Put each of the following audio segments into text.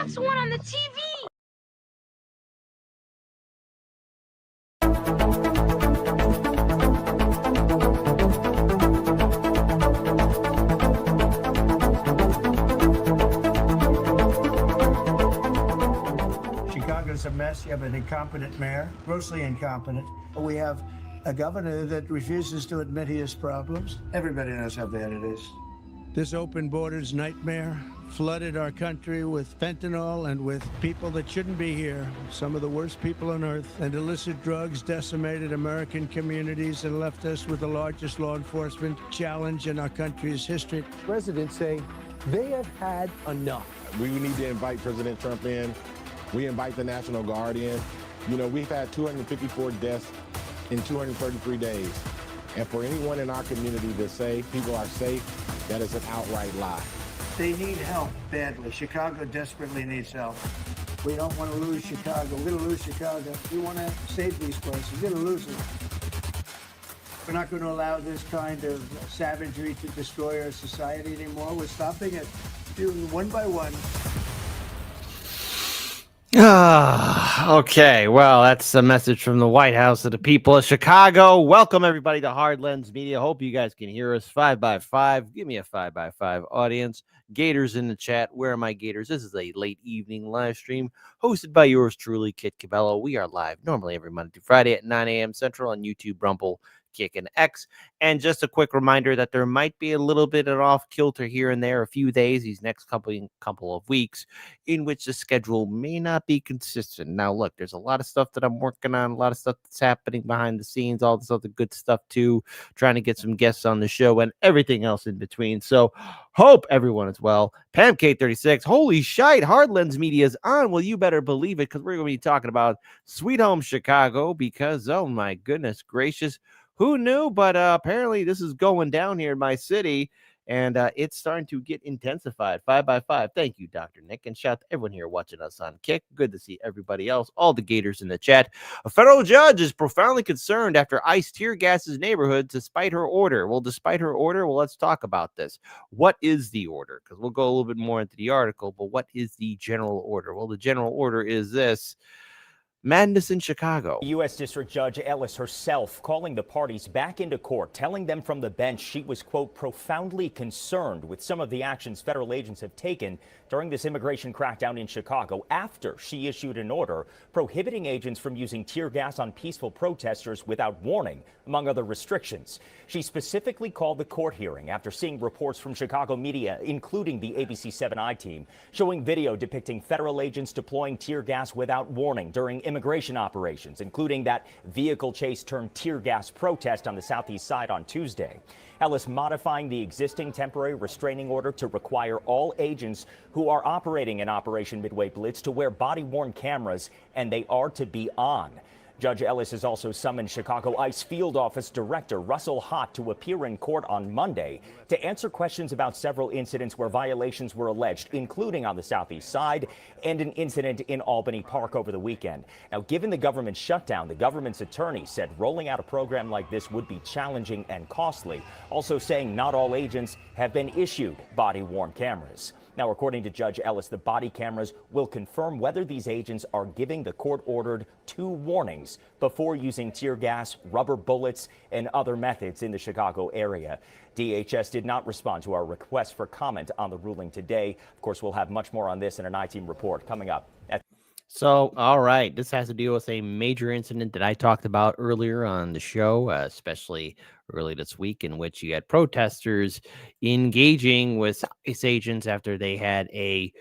That's the one on the TV! Chicago's a mess. You have an incompetent mayor, grossly incompetent. We have a governor that refuses to admit he has problems. Everybody knows how bad it is. This open borders nightmare flooded our country with fentanyl and with people that shouldn't be here, some of the worst people on earth, and illicit drugs decimated American communities and left us with the largest law enforcement challenge in our country's history. Residents say they have had enough. We need to invite President Trump in. We invite the National Guard in. You know, we've had 254 deaths in 233 days. And for anyone in our community to say people are safe, that is an outright lie. They need help badly. Chicago desperately needs help. We don't want to lose Chicago. We're going to lose Chicago. We want to save these places. We're going to lose it. We're not going to allow this kind of savagery to destroy our society anymore. We're stopping it one by one. Okay, well, that's a message from the White House to the people of Chicago. Welcome, everybody, to Hard Lens Media. Hope you guys can hear us 5x5. Give me a 5x5 audience. Gators in the chat. Where are my Gators? This is a late evening live stream hosted by yours truly, Kit Cabello. We are live normally every Monday through Friday at 9 a.m. Central on YouTube, Rumble, Kick, and X. And just a quick reminder that there might be a little bit of off kilter here and there a few days, these next couple of weeks, in which the schedule may not be consistent. Now, look, there's a lot of stuff that I'm working on, a lot of stuff that's happening behind the scenes, all this other good stuff too, trying to get some guests on the show and everything else in between. So hope everyone is well. Pam K36, holy shite, Hard Lens Media is on. Well, you better believe it, because we're going to be talking about Sweet Home Chicago, because, oh my goodness gracious, who knew? But apparently this is going down here in my city. And it's starting to get intensified. 5x5. Thank you, Dr. Nick. And shout out to everyone here watching us on Kick. Good to see everybody else, all the Gators in the chat. A federal judge is profoundly concerned after ICE tear gasses neighborhood despite her order. Well, despite her order, well, let's talk about this. What is the order? Because we'll go a little bit more into the article, but what is the general order? Well, the general order is this. Madness in Chicago. U.S. District Judge Ellis herself calling the parties back into court, telling them from the bench she was, quote, profoundly concerned with some of the actions federal agents have taken during this immigration crackdown in Chicago after she issued an order prohibiting agents from using tear gas on peaceful protesters without warning, among other restrictions. She specifically called the court hearing after seeing reports from Chicago media, including the ABC 7i team, showing video depicting federal agents deploying tear gas without warning during immigration operations, including that vehicle chase turned tear gas protest on the southeast side on Tuesday. Ellis modifying the existing temporary restraining order to require all agents who are operating in Operation Midway Blitz to wear body-worn cameras, and they are to be on. Judge Ellis has also summoned Chicago ICE Field Office Director Russell Hott to appear in court on Monday to answer questions about several incidents where violations were alleged, including on the southeast side and an incident in Albany Park over the weekend. Now, given the government shutdown, the government's attorney said rolling out a program like this would be challenging and costly, also saying not all agents have been issued body-worn cameras. Now, according to Judge Ellis, the body cameras will confirm whether these agents are giving the court-ordered 2 warnings before using tear gas, rubber bullets, and other methods in the Chicago area. DHS did not respond to our request for comment on the ruling today. Of course, we'll have much more on this in an I-Team report coming up. So, all right, this has to do with a major incident that I talked about earlier on the show, especially early this week, in which you had protesters engaging with ICE agents after they had a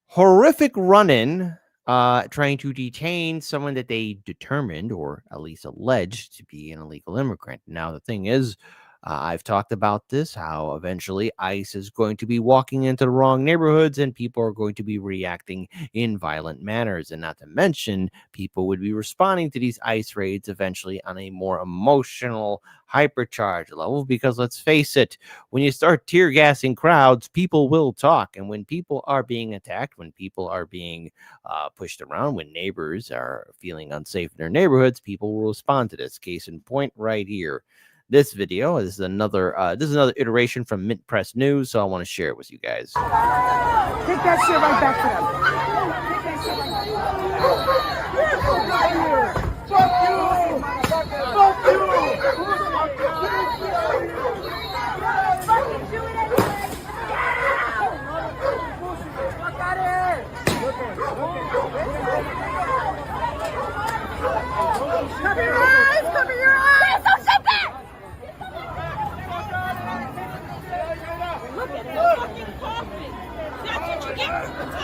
horrific run-in trying to detain someone that they determined, or at least alleged, to be an illegal immigrant. Now, the thing is, I've talked about this, how eventually ICE is going to be walking into the wrong neighborhoods and people are going to be reacting in violent manners. And not to mention, people would be responding to these ICE raids eventually on a more emotional, hypercharged level. Because let's face it, when you start tear gassing crowds, people will talk. And when people are being attacked, when people are being pushed around, when neighbors are feeling unsafe in their neighborhoods, people will respond to this. Case in point right here. This video is another iteration from Mint Press News, so I want to share it with you guys. Take that shit right back to them. Take that shit right back. Fuck you! Fuck you! Cover your eyes! Cover your eyes! Don't sit there! Look at that fucking coffin! That's what you get for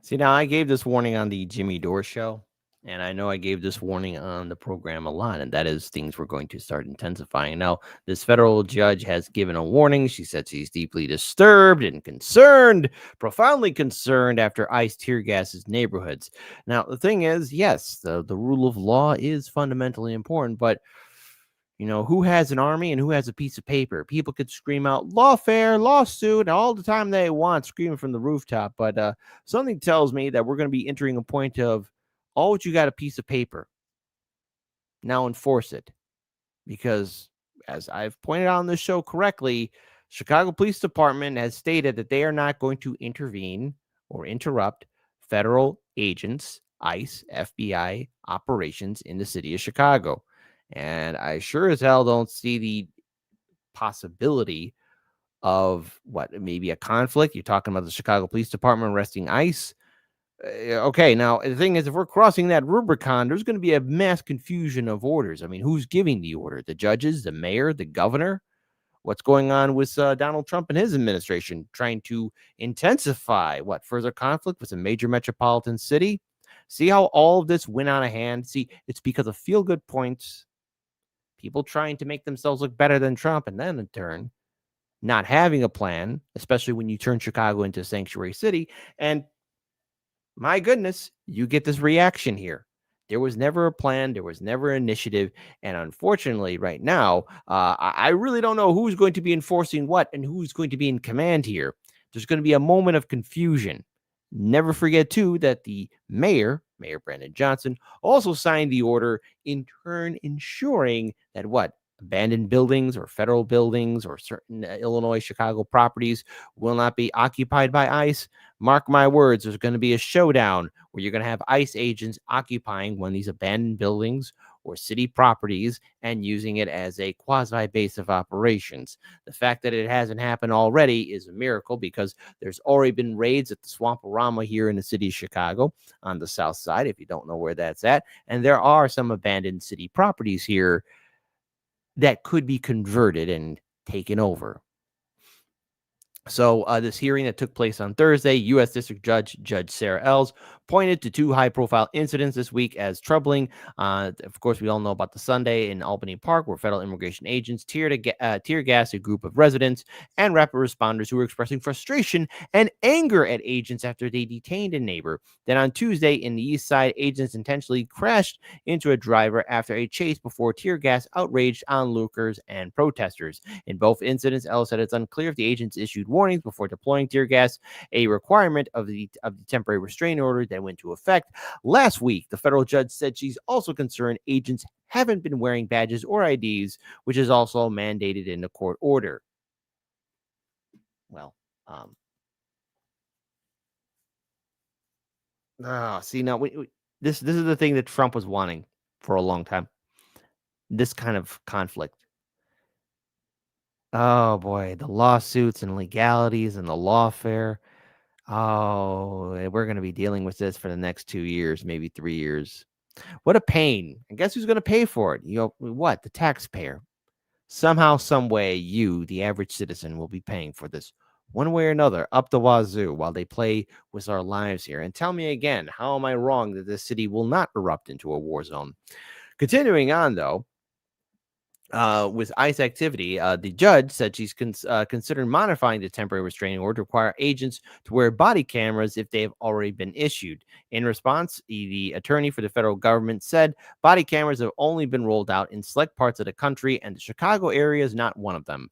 See, now I gave this warning on the Jimmy Dore show, And I know I gave this warning on the program a lot, and that is things were going to start intensifying. Now, this federal judge has given a warning. She said she's deeply disturbed and concerned, profoundly concerned after ICE tear gases neighborhoods. Now, the thing is, yes, the rule of law is fundamentally important, but who has an army and who has a piece of paper? People could scream out lawfare, lawsuit all the time they want, screaming from the rooftop. But something tells me that we're going to be entering a point of, oh, you got a piece of paper. Now enforce it. Because as I've pointed out on this show correctly, Chicago Police Department has stated that they are not going to intervene or interrupt federal agents, ICE, FBI operations in the city of Chicago. And I sure as hell don't see the possibility of maybe a conflict. You're talking about the Chicago Police Department arresting ICE. Okay, now the thing is, if we're crossing that Rubicon, there's going to be a mass confusion of orders. I mean, who's giving the order? The judges, the mayor, the governor? What's going on with Donald Trump and his administration trying to intensify further conflict with a major metropolitan city? See how all of this went out of hand? See, it's because of feel-good points, people trying to make themselves look better than Trump, and then in turn, not having a plan, especially when you turn Chicago into a sanctuary city. And my goodness, you get this reaction here. There was never a plan. There was never an initiative. And unfortunately, right now, I really don't know who's going to be enforcing what and who's going to be in command here. There's going to be a moment of confusion. Never forget, too, that the Mayor Brandon Johnson, also signed the order, in turn ensuring that abandoned buildings or federal buildings or certain Illinois, Chicago properties will not be occupied by ICE. Mark my words, there's going to be a showdown where you're going to have ICE agents occupying one of these abandoned buildings or city properties and using it as a quasi-base of operations. The fact that it hasn't happened already is a miracle, because there's already been raids at the Swamporama here in the city of Chicago on the south side, if you don't know where that's at. And there are some abandoned city properties here that could be converted and taken over. So this hearing that took place on Thursday, U.S. District Judge Sarah Ells pointed to two high-profile incidents this week as troubling. Of course, we all know about the Sunday in Albany Park, where federal immigration agents tear gas a group of residents and rapid responders who were expressing frustration and anger at agents after they detained a neighbor. Then on Tuesday in the East Side, agents intentionally crashed into a driver after a chase before tear gas outraged onlookers and protesters. In both incidents, Ells said it's unclear if the agents issued warnings before deploying tear gas, a requirement of the temporary restraining order that went into effect last week. The federal judge said she's also concerned agents haven't been wearing badges or IDs, which is also mandated in the court order. Well, see, now this is the thing that Trump was wanting for a long time. This kind of conflict. Oh boy, the lawsuits and legalities and the lawfare. Oh, we're going to be dealing with this for the next 2 years, maybe 3 years. What a pain. And guess who's going to pay for it? The taxpayer. Somehow, some way, you, the average citizen, will be paying for this one way or another, up the wazoo, while they play with our lives here. And tell me again, how am I wrong that this city will not erupt into a war zone? Continuing on, though, with ICE activity, the judge said she's considering modifying the temporary restraining order to require agents to wear body cameras if they have already been issued. In response, the attorney for the federal government said body cameras have only been rolled out in select parts of the country, and the Chicago area is not one of them.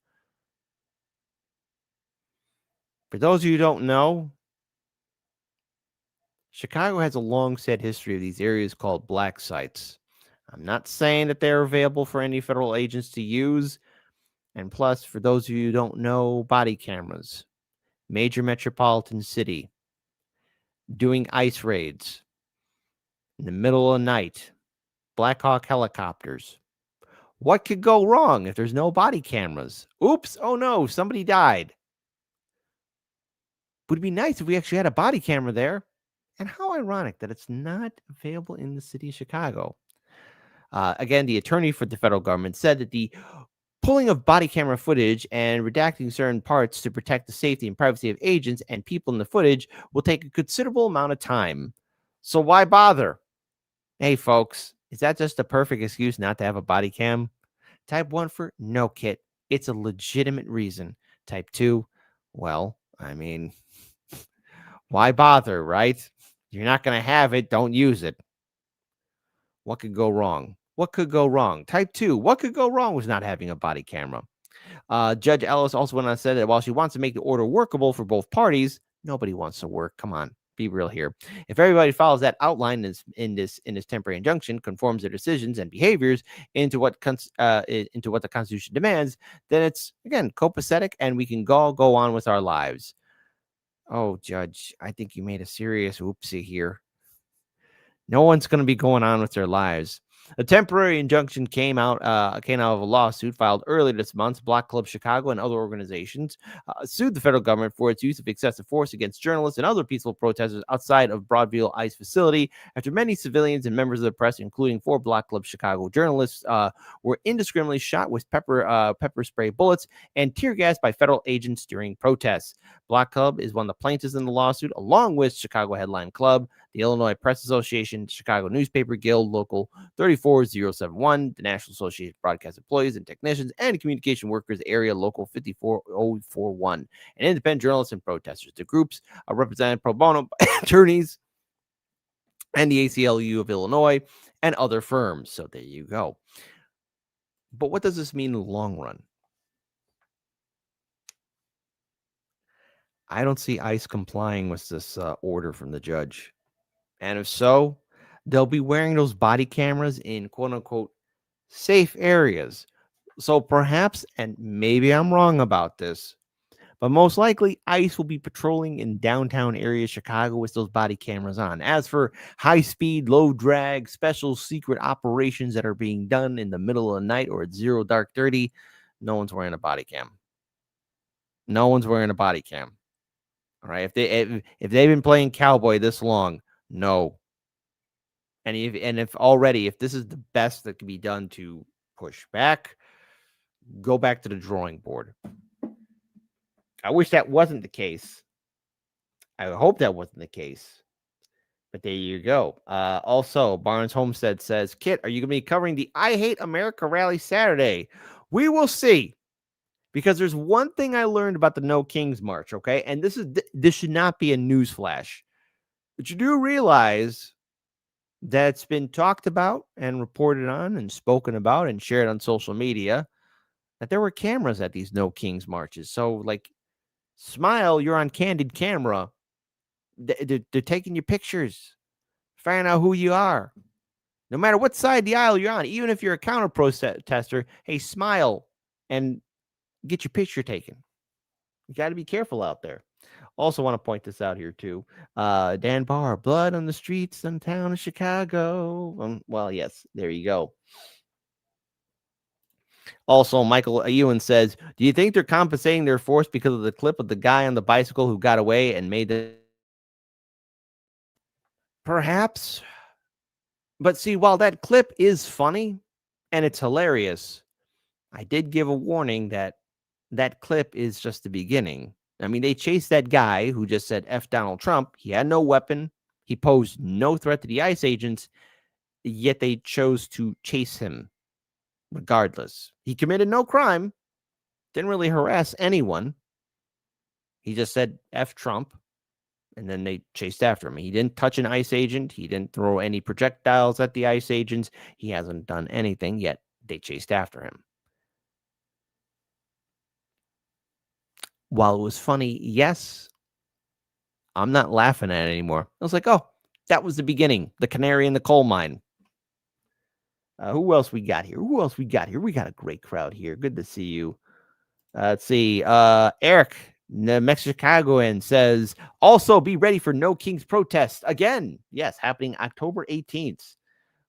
For those of you who don't know, Chicago has a long set history of these areas called black sites. I'm not saying that they're available for any federal agents to use. And plus, for those of you who don't know, body cameras, major metropolitan city, doing ICE raids in the middle of the night, Black Hawk helicopters. What could go wrong if there's no body cameras? Oops, oh no, somebody died. Would it be nice if we actually had a body camera there? And how ironic that it's not available in the city of Chicago. Again, the attorney for the federal government said that the pulling of body camera footage and redacting certain parts to protect the safety and privacy of agents and people in the footage will take a considerable amount of time. So why bother? Hey, folks, is that just a perfect excuse not to have a body cam? Type 1 for no, Kit. It's a legitimate reason. Type 2, well, I mean, why bother, right? You're not going to have it. Don't use it. What could go wrong? What could go wrong? Type 2, what could go wrong with not having a body camera? Judge Ellis also went on and said that while she wants to make the order workable for both parties, nobody wants to work. Come on, be real here. If everybody follows that outline in this temporary injunction, conforms their decisions and behaviors into what the Constitution demands, then it's again copacetic, and we can go on with our lives. Oh, Judge, I think you made a serious oopsie here. No one's going to be going on with their lives. A temporary injunction came out of a lawsuit filed earlier this month. Block Club Chicago and other organizations sued the federal government for its use of excessive force against journalists and other peaceful protesters outside of Broadview ICE facility after many civilians and members of the press, including 4 Block Club Chicago journalists, were indiscriminately shot with pepper spray bullets and tear gas by federal agents during protests. Block Club is one of the plaintiffs in the lawsuit, along with Chicago Headline Club, the Illinois Press Association, Chicago Newspaper Guild Local 34071, the National Association of Broadcast Employees and Technicians, and Communication Workers Area Local 54041, and independent journalists and protesters. The groups are represented pro bono by attorneys and the ACLU of Illinois and other firms. So there you go. But what does this mean in the long run? I don't see ICE complying with this order from the judge. And if so, they'll be wearing those body cameras in quote unquote safe areas. So perhaps, and maybe I'm wrong about this, but most likely ICE will be patrolling in downtown area Chicago with those body cameras on. As for high speed, low drag, special secret operations that are being done in the middle of the night or at 0 dark 30, no one's wearing a body cam. No one's wearing a body cam. All right. If they've been playing cowboy this long, no. And if this is the best that can be done to push back, go back to the drawing board. I wish that wasn't the case. I hope that wasn't the case. But there you go. Also, Barnes Homestead says, Kit, are you going to be covering the I Hate America rally Saturday? We will see. Because there's one thing I learned about the No Kings March, okay? And this should not be a news flash. But you do realize that's been talked about and reported on and spoken about and shared on social media that there were cameras at these No Kings marches. So, like, smile, you're on candid camera. They're taking your pictures, finding out who you are. No matter what side of the aisle you're on, even if you're a counter protester, hey, smile and get your picture taken. You got to be careful out there. Also want to point this out here too. Dan Barr, blood on the streets in town of Chicago. Well, yes, there you go. Also, Michael Ewan says, do you think they're compensating their force because of the clip of the guy on the bicycle who got away and made the... Perhaps. But see, while that clip is funny and it's hilarious, I did give a warning that that clip is just the beginning. I mean, they chased that guy who just said F Donald Trump. He had no weapon. He posed no threat to the ICE agents, yet they chose to chase him regardless. He committed no crime, didn't really harass anyone. He just said F Trump, and then they chased after him. He didn't touch an ICE agent. He didn't throw any projectiles at the ICE agents. He hasn't done anything, yet they chased after him. While it was funny, yes, I'm not laughing at it anymore. I was like, oh, that was the beginning, the canary in the coal mine. Who else we got here? We got a great crowd here. Good to see you. Let's see. Eric, the Mexicagoan, says, also be ready for No Kings protest again. Yes, happening October 18th.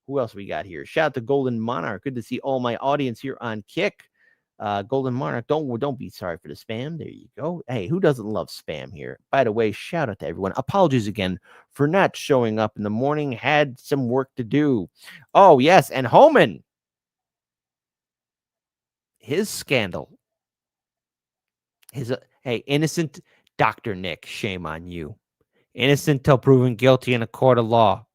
Who else we got here? Shout out to Golden Monarch. Good to see all my audience here on Kick. Golden Monarch, don't be sorry for the spam. There you go. Hey, who doesn't love spam here? By the way, shout out to everyone. Apologies again for not showing up in the morning. Had some work to do. Oh, yes. And Homan, his scandal. Hey, innocent Dr. Nick, shame on you. Innocent till proven guilty in a court of law.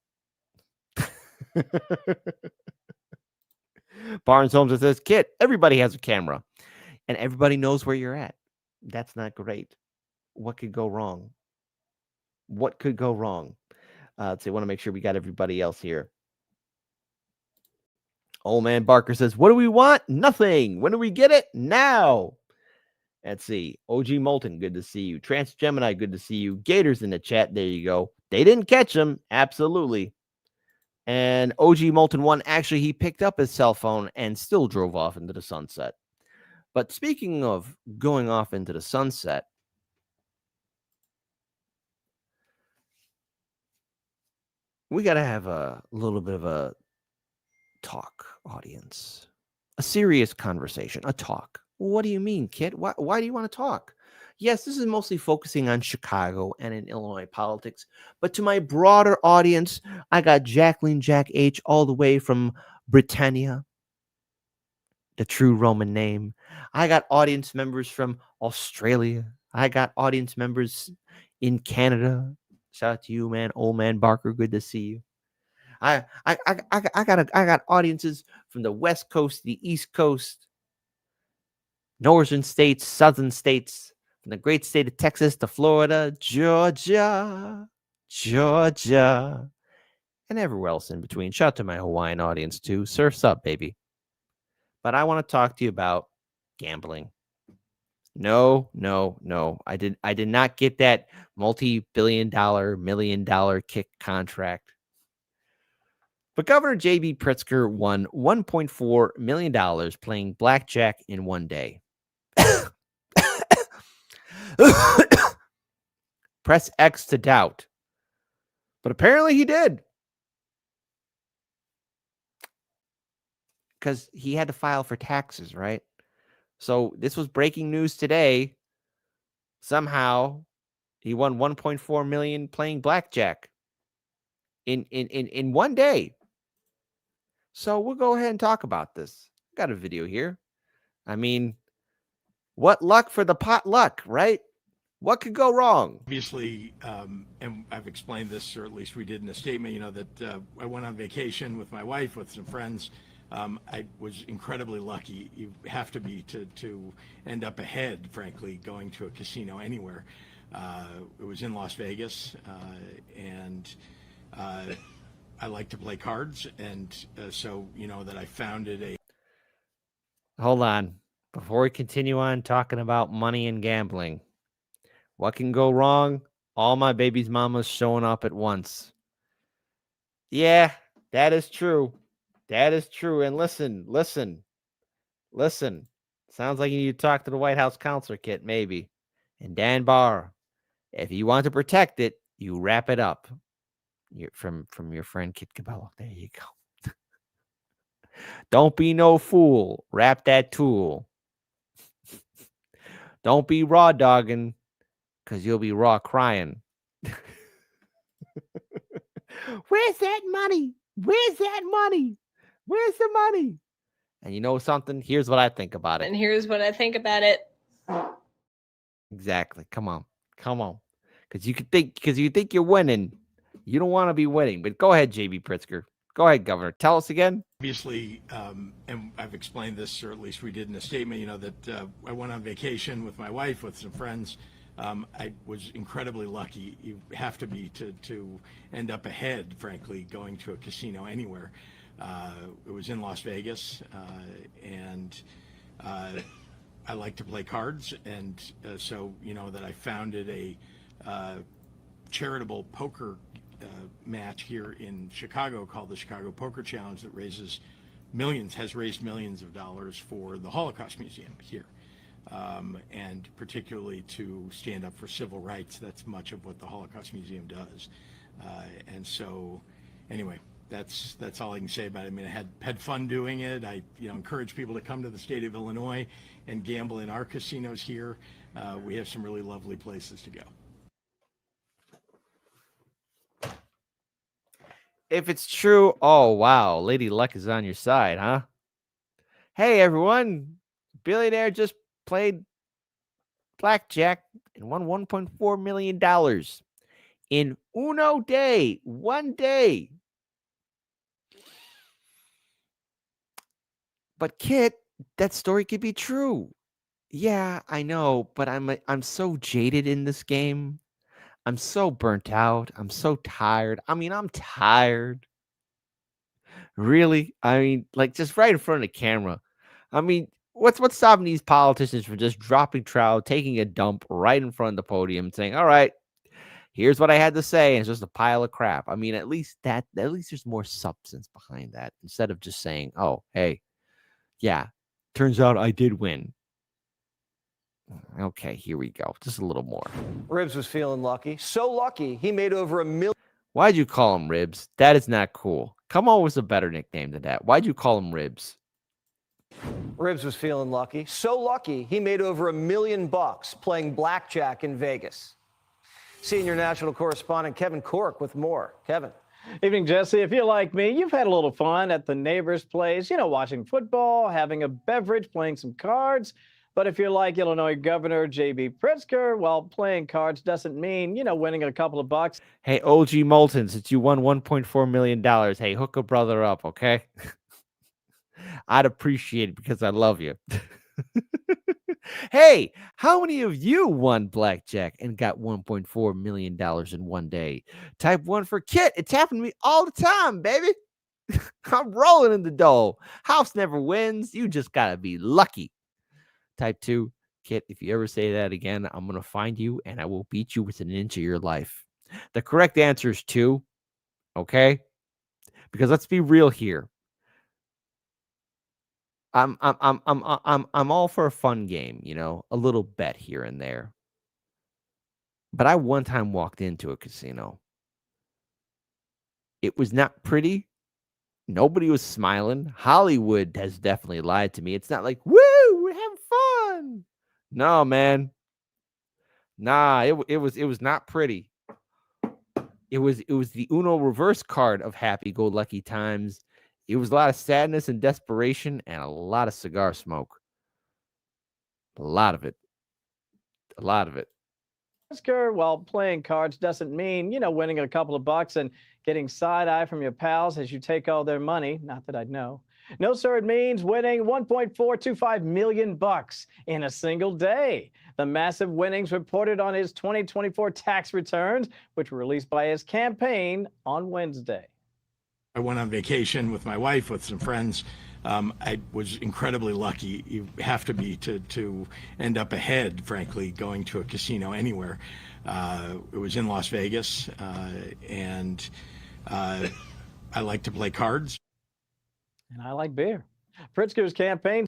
Barnes Holmes says, Kit, everybody has a camera and everybody knows where you're at. That's not great. What could go wrong? What could go wrong? So I want to make sure we got everybody else here. Old man Barker says, what do we want? Nothing. When do we get it? Now. Let's see. OG Molten, good to see you. Trans Gemini, good to see you. Gators in the chat. There you go. They didn't catch him. Absolutely. And OG Molten 1, actually, he picked up his cell phone and still drove off into the sunset. But speaking of going off into the sunset, we got to have a little bit of a talk, audience. A serious conversation, a talk. What do you mean, Kit? Why do you want to talk? Yes, this is mostly focusing on Chicago and in Illinois politics. But to my broader audience, I got Jacqueline Jack H all the way from Britannia, the true Roman name. I got audience members from Australia. I got audience members in Canada. Shout out to you, man. Old man Barker, good to see you. I got audiences from the West Coast, the East Coast, northern states, southern states, from the great state of Texas to Florida, Georgia, and everywhere else in between. Shout out to my Hawaiian audience too. Surf's up, baby. But I want to talk to you about gambling. No. I did not get that multi-billion-dollar, million-dollar kick contract. But Governor J.B. Pritzker won $1.4 million playing blackjack in one day. Press X to doubt. But apparently he did. Because he had to file for taxes, right? So this was breaking news today. Somehow he won $1.4 million playing blackjack in one day. So we'll go ahead and talk about this. Got a video here. I mean, what luck for the pot luck, right? What could go wrong? Obviously, and I've explained this, or at least we did in a statement, that I went on vacation with my wife, with some friends. I was incredibly lucky. You have to be to end up ahead, frankly, going to a casino anywhere. It was in Las Vegas, and I like to play cards, and so that I founded a. Hold on. Before we continue on talking about money and gambling, what can go wrong? All my baby's mamas showing up at once. Yeah, that is true. That is true. And listen. Sounds like you need to talk to the White House counselor, Kit, maybe. And Dan Barr, if you want to protect it, you wrap it up. From your friend Kit Cabello. There you go. Don't be no fool. Wrap that tool. Don't be raw dogging, because you'll be raw crying. Where's that money? Where's that money? Where's the money? And you know something? Here's what I think about it. And here's what I think about it. Exactly. Come on. Because you think you're winning. You don't want to be winning. But go ahead, J.B. Pritzker. Go ahead, Governor. Tell us again. Obviously, and I've explained this, or at least we did in a statement, that I went on vacation with my wife, with some friends. I was incredibly lucky. You have to be to end up ahead, frankly, going to a casino anywhere. It was in Las Vegas, and I like to play cards, and so that I founded a charitable poker match here in Chicago called the Chicago Poker Challenge that has raised millions of dollars for the Holocaust Museum here. And particularly to stand up for civil rights. That's much of what the Holocaust Museum does. And so, anyway, that's all I can say about it. I mean, I had fun doing it. I encourage people to come to the state of Illinois and gamble in our casinos here. We have some really lovely places to go. If it's true, oh, wow. Lady Luck is on your side, huh? Hey, everyone. Billionaire just played blackjack and won $1.4 million in one day. But Kit, that story could be true. Yeah, I know, but I'm so jaded in this game. I'm so burnt out. I'm so tired. I mean, I'm tired. Really? I mean, like just right in front of the camera. I mean, what's stopping these politicians from just dropping trowel, taking a dump right in front of the podium, saying, "All right, here's what I had to say," and it's just a pile of crap. I mean, at least there's more substance behind that instead of just saying, "Oh, hey, yeah, turns out I did win." Okay, here we go. Just a little more. Ribs was feeling lucky. So lucky, he made over $1 million. Why'd you call him Ribs? That is not cool. Come on with a better nickname than that. Why'd you call him Ribs? Ribs was feeling lucky. So lucky, he made over $1 million playing blackjack in Vegas. Senior national correspondent Kevin Cork with more. Kevin. Evening, Jesse. If you're like me, you've had a little fun at the neighbor's place, watching football, having a beverage, playing some cards. But if you're like Illinois Governor J.B. Pritzker, well, playing cards doesn't mean, winning a couple of bucks. Hey, OG Moulton, since you won $1.4 million, hey, hook a brother up, okay? I'd appreciate it because I love you. Hey, how many of you won blackjack and got $1.4 million in one day? Type 1 for Kit. It's happened to me all the time, baby. I'm rolling in the dough. House never wins. You just got to be lucky. Type 2, Kit, if you ever say that again, I'm going to find you and I will beat you within an inch of your life. The correct answer is 2, okay? Because let's be real here. I'm all for a fun game, a little bet here and there. But I one time walked into a casino. It was not pretty. Nobody was smiling. Hollywood has definitely lied to me. It's not like, woo, we're having fun. No, man. Nah, it was not pretty. It was the Uno reverse card of happy-go-lucky times. It was a lot of sadness and desperation and a lot of cigar smoke. A lot of it. A lot of it. Well, playing cards doesn't mean, winning a couple of bucks and getting side-eye from your pals as you take all their money. Not that I'd know. No, sir, it means winning $1.425 million in a single day. The massive winnings reported on his 2024 tax returns, which were released by his campaign on Wednesday. I went on vacation with my wife, with some friends. I was incredibly lucky. You have to be to end up ahead, frankly, going to a casino anywhere. It was in Las Vegas, and I like to play cards. And I like beer. Pritzker's campaign.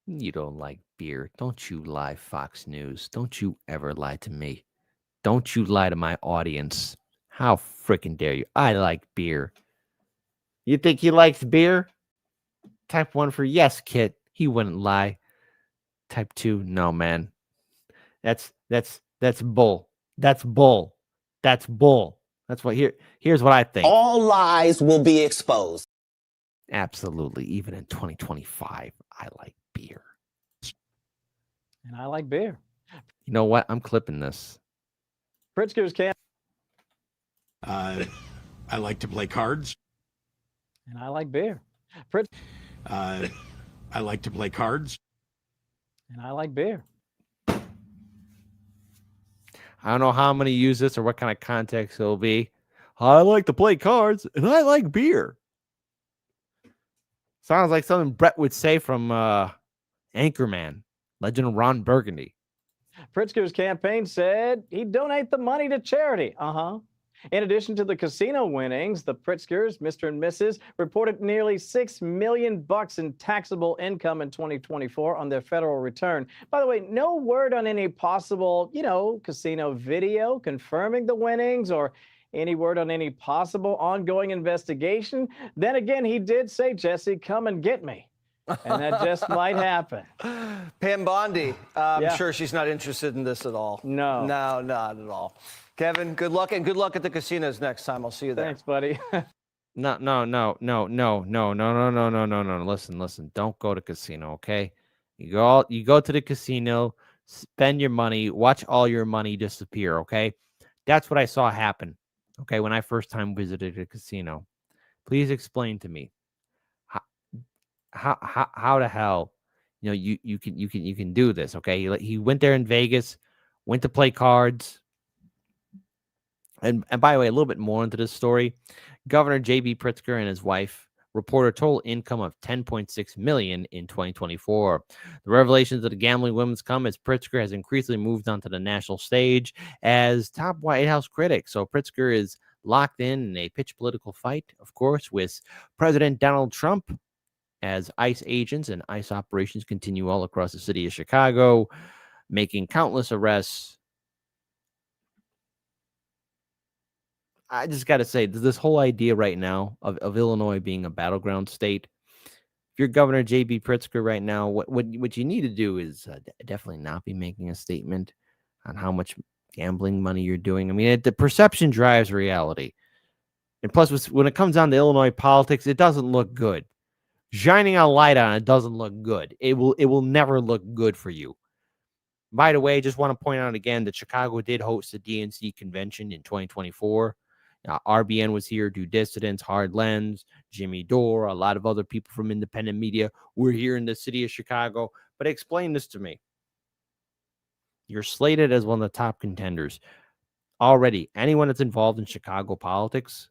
You don't like beer. Don't you lie, Fox News. Don't you ever lie to me. Don't you lie to my audience. How freaking dare you? I like beer. You think he likes beer? Type 1 for yes, Kit. He wouldn't lie. Type 2, no, man. That's bull. That's bull. That's bull. That's what here's what I think. All lies will be exposed. Absolutely. Even in 2025, I like beer. And I like beer. You know what? I'm clipping this. Pritzker's campaign. I like to play cards. And I like beer. I like to play cards. And I like beer. I don't know how I'm going to use this or what kind of context it'll be. I like to play cards and I like beer. Sounds like something Brett would say from Anchorman, Legend of Ron Burgundy. Pritzker's campaign said he'd donate the money to charity. In addition to the casino winnings, the Pritzkers, Mr. and Mrs., reported nearly $6 million in taxable income in 2024 on their federal return. By the way, no word on any possible, casino video confirming the winnings or any word on any possible ongoing investigation. Then again, he did say, Jesse, come and get me. And that just might happen. Pam Bondi, I'm sure she's not interested in this at all. No. No, not at all. Kevin, good luck, and good luck at the casinos next time. I'll see you there. Thanks, buddy. No. Listen. Don't go to casino, okay? You go to the casino, spend your money, watch all your money disappear, okay? That's what I saw happen, okay, when I first time visited a casino. Please explain to me. how the hell, you can do this? Okay, he went there in Vegas, went to play cards. And by the way, a little bit more into this story. Governor J.B. Pritzker and his wife report a total income of $10.6 million in 2024. The revelations of the gambling women's come as Pritzker has increasingly moved onto the national stage as top White House critic. So Pritzker is locked in a pitched political fight, of course, with President Donald Trump as ICE agents and ICE operations continue all across the city of Chicago, making countless arrests. I just got to say, this whole idea right now of Illinois being a battleground state, if you're Governor J.B. Pritzker right now, what you need to do is definitely not be making a statement on how much gambling money you're doing. I mean, the perception drives reality. And plus, when it comes down to Illinois politics, it doesn't look good. Shining a light on it doesn't look good. It will never look good for you. By the way, just want to point out again that Chicago did host the DNC convention in 2024. RBN was here, Due Dissidents, Hard Lens, Jimmy Dore, a lot of other people from independent media were here in the city of Chicago. But explain this to me. You're slated as one of the top contenders. Already, anyone that's involved in Chicago politics,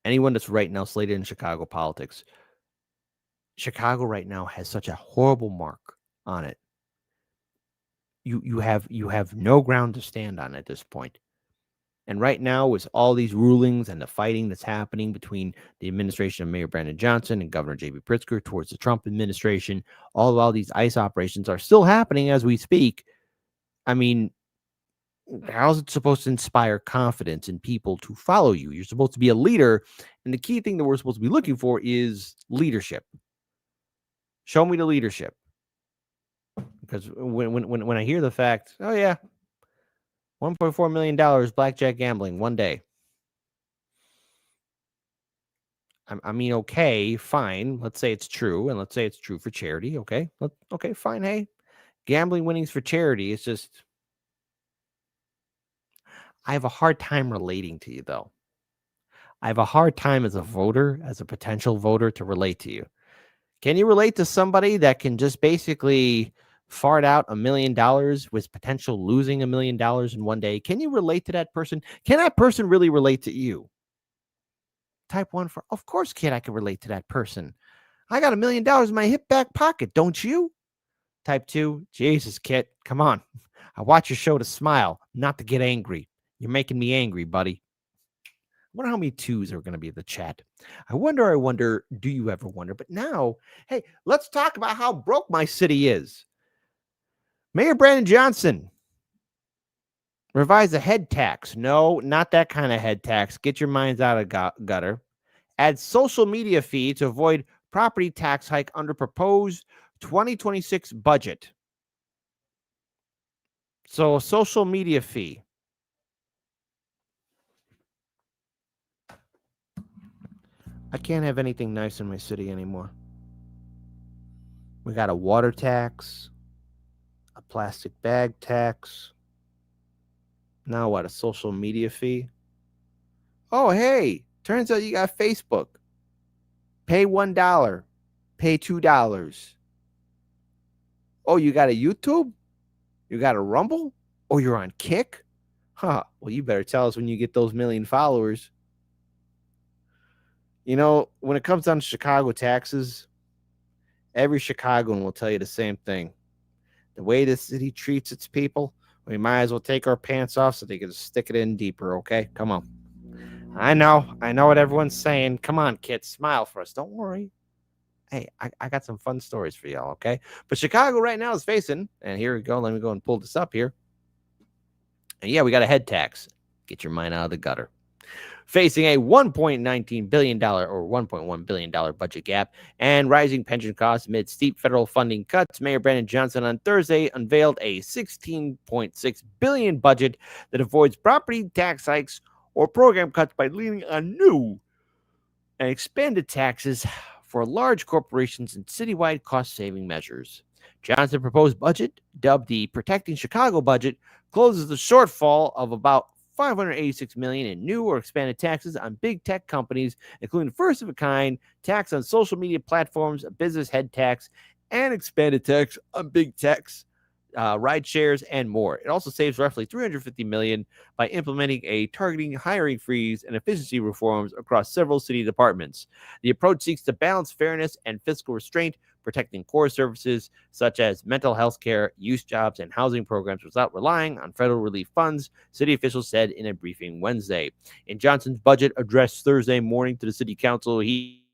anyone that's right now slated in Chicago politics, Chicago right now has such a horrible mark on it. You have no ground to stand on at this point. And right now, with all these rulings and the fighting that's happening between the administration of Mayor Brandon Johnson and Governor J.B. Pritzker towards the Trump administration, all these ICE operations are still happening as we speak. I mean, how's it supposed to inspire confidence in people to follow you? You're supposed to be a leader, and the key thing that we're supposed to be looking for is leadership. Show me the leadership. Because when I hear the fact, oh yeah, $1.4 million blackjack gambling one day. I mean, okay, fine. Let's say it's true, and let's say it's true for charity. Okay, okay, fine. Hey, gambling winnings for charity. It's just, I have a hard time relating to you, though. I have a hard time as a voter, as a potential voter, to relate to you. Can you relate to somebody that can just basically fart out $1 million with potential losing $1 million in one day? Can you relate to that person? Can that person really relate to you? Type 1 for, of course, kid, I can relate to that person. I got $1 million in my hip back pocket, don't you? Type 2, Jesus, kid, come on. I watch your show to smile, not to get angry. You're making me angry, buddy. I wonder how many 2s are going to be in the chat. I wonder, do you ever wonder? But now, hey, let's talk about how broke my city is. Mayor Brandon Johnson revised the head tax. No, not that kind of head tax. Get your minds out of gutter. Add social media fee to avoid property tax hike under proposed 2026 budget. So a social media fee. I can't have anything nice in my city anymore. We got a water tax, a plastic bag tax. Now what, a social media fee? Oh, hey, turns out you got Facebook. Pay $1, pay $2. Oh, you got a YouTube? You got a Rumble? Oh, you're on Kick? Huh, well, you better tell us when you get those 1 million followers. You know, when it comes down to Chicago taxes, every Chicagoan will tell you the same thing. The way the city treats its people, we might as well take our pants off so they can stick it in deeper, okay? Come on. I know what everyone's saying. Come on, kids, smile for us. Don't worry. Hey, I got some fun stories for y'all, okay? But Chicago right now is facing, and here we go. Let me go and pull this up here. And yeah, we got a head tax. Get your mind out of the gutter. Facing a $1.19 billion or $1.1 billion budget gap and rising pension costs amid steep federal funding cuts, Mayor Brandon Johnson on Thursday unveiled a $16.6 billion budget that avoids property tax hikes or program cuts by leaning on new and expanded taxes for large corporations and citywide cost-saving measures. Johnson's proposed budget, dubbed the Protecting Chicago budget, closes the shortfall of about $586 million in new or expanded taxes on big tech companies, including first of a kind tax on social media platforms, a business head tax, and expanded tax on big techs, ride shares, and more. It also saves roughly $350 million by implementing a targeting hiring freeze and efficiency reforms across several city departments. The approach seeks to balance fairness and fiscal restraint, protecting core services such as mental health care, youth jobs, and housing programs without relying on federal relief funds, city officials said in a briefing Wednesday. In Johnson's budget address Thursday morning to the city council, he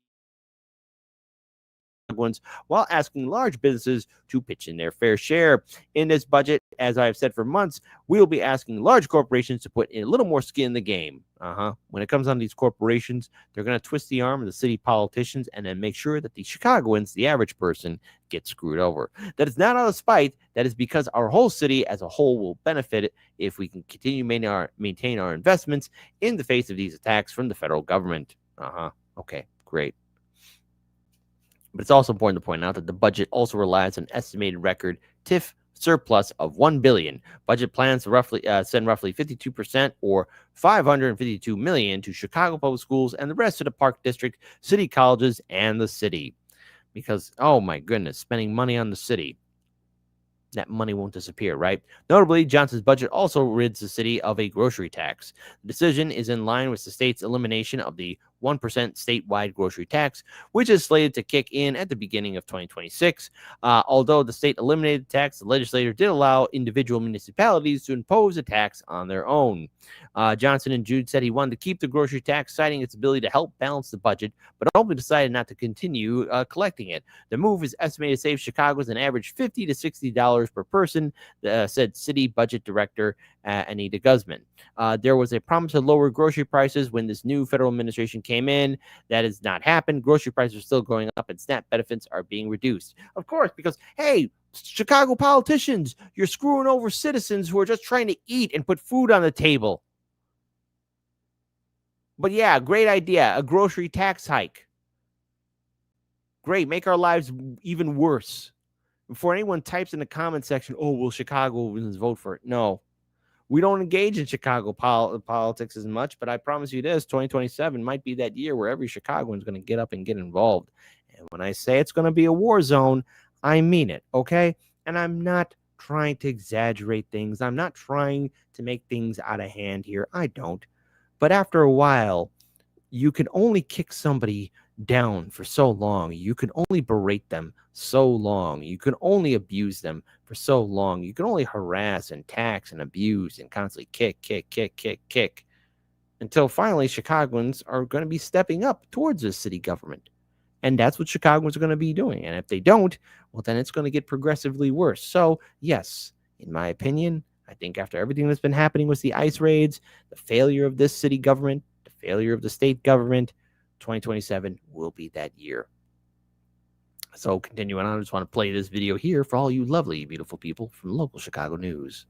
while asking large businesses to pitch in their fair share. In this budget, as I've said for months, we'll be asking large corporations to put in a little more skin in the game. When it comes on these corporations, they're going to twist the arm of the city politicians and then make sure that the Chicagoans, the average person, get screwed over. That is not out of spite. That is because our whole city as a whole will benefit if we can continue maintain our investments in the face of these attacks from the federal government. Okay, great. But it's also important to point out that the budget also relies on an estimated record TIF surplus of $1 billion. Budget plans to send roughly 52% or $552 million to Chicago public schools and the rest to the Park District, city colleges, and the city. Because, oh my goodness, spending money on the city, that money won't disappear, right? Notably, Johnson's budget also rids the city of a grocery tax. The decision is in line with the state's elimination of the 1% statewide grocery tax, which is slated to kick in at the beginning of 2026. Although the state eliminated the tax, the legislature did allow individual municipalities to impose a tax on their own. Johnson and Jude said he wanted to keep the grocery tax, citing its ability to help balance the budget, but ultimately decided not to continue collecting it. The move is estimated to save Chicagoans an average $50 to $60 per person, said City Budget Director Anita Guzman. There was a promise to lower grocery prices when this new federal administration came in. That has not happened. Grocery prices are still going up and SNAP benefits are being reduced. Of course, because, hey, Chicago politicians, you're screwing over citizens who are just trying to eat and put food on the table. But yeah, great idea. A grocery tax hike. Great. Make our lives even worse. Before anyone types in the comment section, oh, will Chicagoans vote for it? No. We don't engage in Chicago politics as much, but I promise you this, 2027 might be that year where every Chicagoan is going to get up and get involved. And when I say it's going to be a war zone, I mean it, okay? And I'm not trying to exaggerate things. I'm not trying to make things out of hand here. I don't. But after a while, you can only kick somebody down for so long. You can only berate them so long. You can only abuse them for so long. You can only harass and tax and abuse and constantly kick until finally Chicagoans are going to be stepping up towards the city government. And that's what Chicagoans are going to be doing. And if they don't, well, then it's going to get progressively worse. So, yes, in my opinion, I think after everything that's been happening with the ICE raids, the failure of this city government, the failure of the state government, 2027 will be that year. So continuing on, I just want to play this video here for all you lovely, beautiful people from local Chicago news.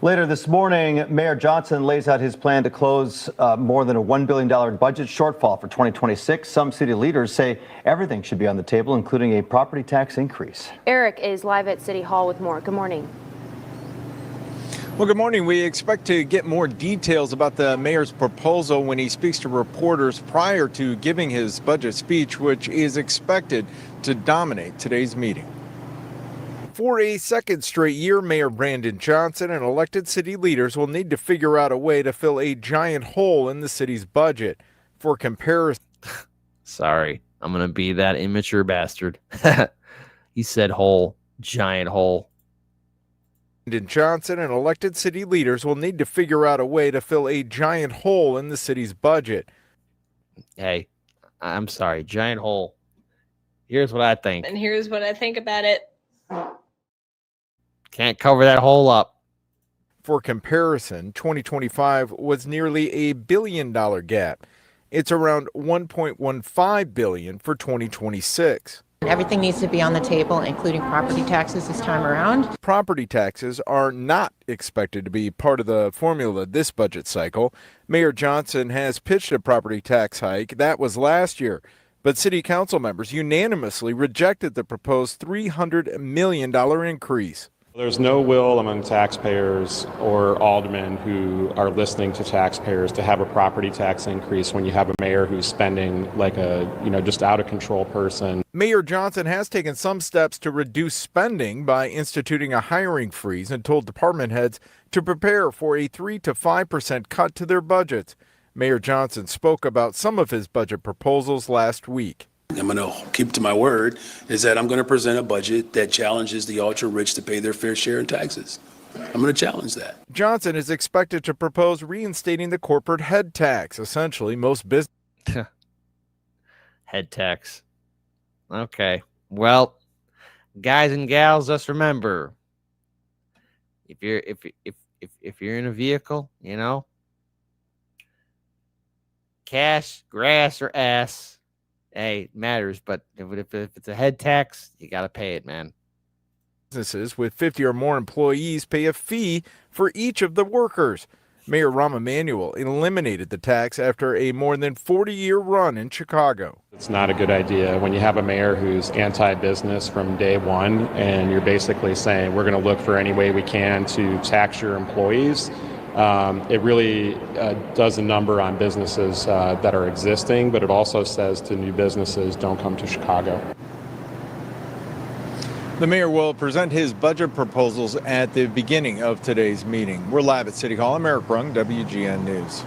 Later this morning, Mayor Johnson lays out his plan to close more than a $1 billion budget shortfall for 2026. Some city leaders say everything should be on the table, including a property tax increase. Eric is live at City Hall with more. Good morning. Well, good morning. We expect to get more details about the mayor's proposal when he speaks to reporters prior to giving his budget speech, which is expected to dominate today's meeting. For a second straight year, Mayor Brandon Johnson and elected city leaders will need to figure out a way to fill a giant hole in the city's budget. For comparison, sorry, I'm going to be that immature bastard. He said hole, giant hole. Brandon Johnson and elected city leaders will need to figure out a way to fill a giant hole in the city's budget. Hey, I'm sorry, giant hole. Here's what I think. And here's what I think about it. Can't cover that hole up. For comparison, 2025 was nearly a $1 billion gap. It's around $1.15 billion for 2026. Everything needs to be on the table, including property taxes this time around. Property taxes are not expected to be part of the formula this budget cycle. Mayor Johnson has pitched a property tax hike. That was last year. But city council members unanimously rejected the proposed $300 million increase. There's no will among taxpayers or aldermen who are listening to taxpayers to have a property tax increase when you have a mayor who's spending like a, just out of control person. Mayor Johnson has taken some steps to reduce spending by instituting a hiring freeze and told department heads to prepare for a 3 to 5% cut to their budgets. Mayor Johnson spoke about some of his budget proposals last week. I'm going to keep to my word, is that I'm going to present a budget that challenges the ultra-rich to pay their fair share in taxes. I'm going to challenge that. Johnson is expected to propose reinstating the corporate head tax. Essentially, most business head tax. Okay. Well, guys and gals, just remember, if you're in a vehicle, cash, grass, or ass. Hey, it matters, but if it's a head tax, you got to pay it, man. Businesses with 50 or more employees pay a fee for each of the workers. Mayor Rahm Emanuel eliminated the tax after a more than 40-year run in Chicago. It's not a good idea when you have a mayor who's anti-business from day one, and you're basically saying we're going to look for any way we can to tax your employees. It really does a number on businesses that are existing, but it also says to new businesses, don't come to Chicago. The mayor will present his budget proposals at the beginning of today's meeting. We're live at City Hall. I'm Eric Brung, WGN News.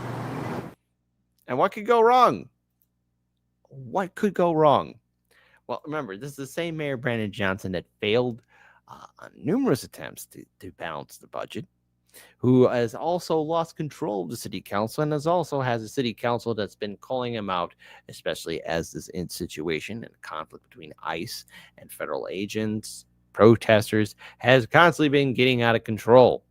And what could go wrong? What could go wrong? Well, remember, this is the same Mayor Brandon Johnson that failed on numerous attempts to balance the budget, who has also lost control of the city council and has a city council that's been calling him out, especially as this situation and conflict between ICE and federal agents, protesters, has constantly been getting out of control.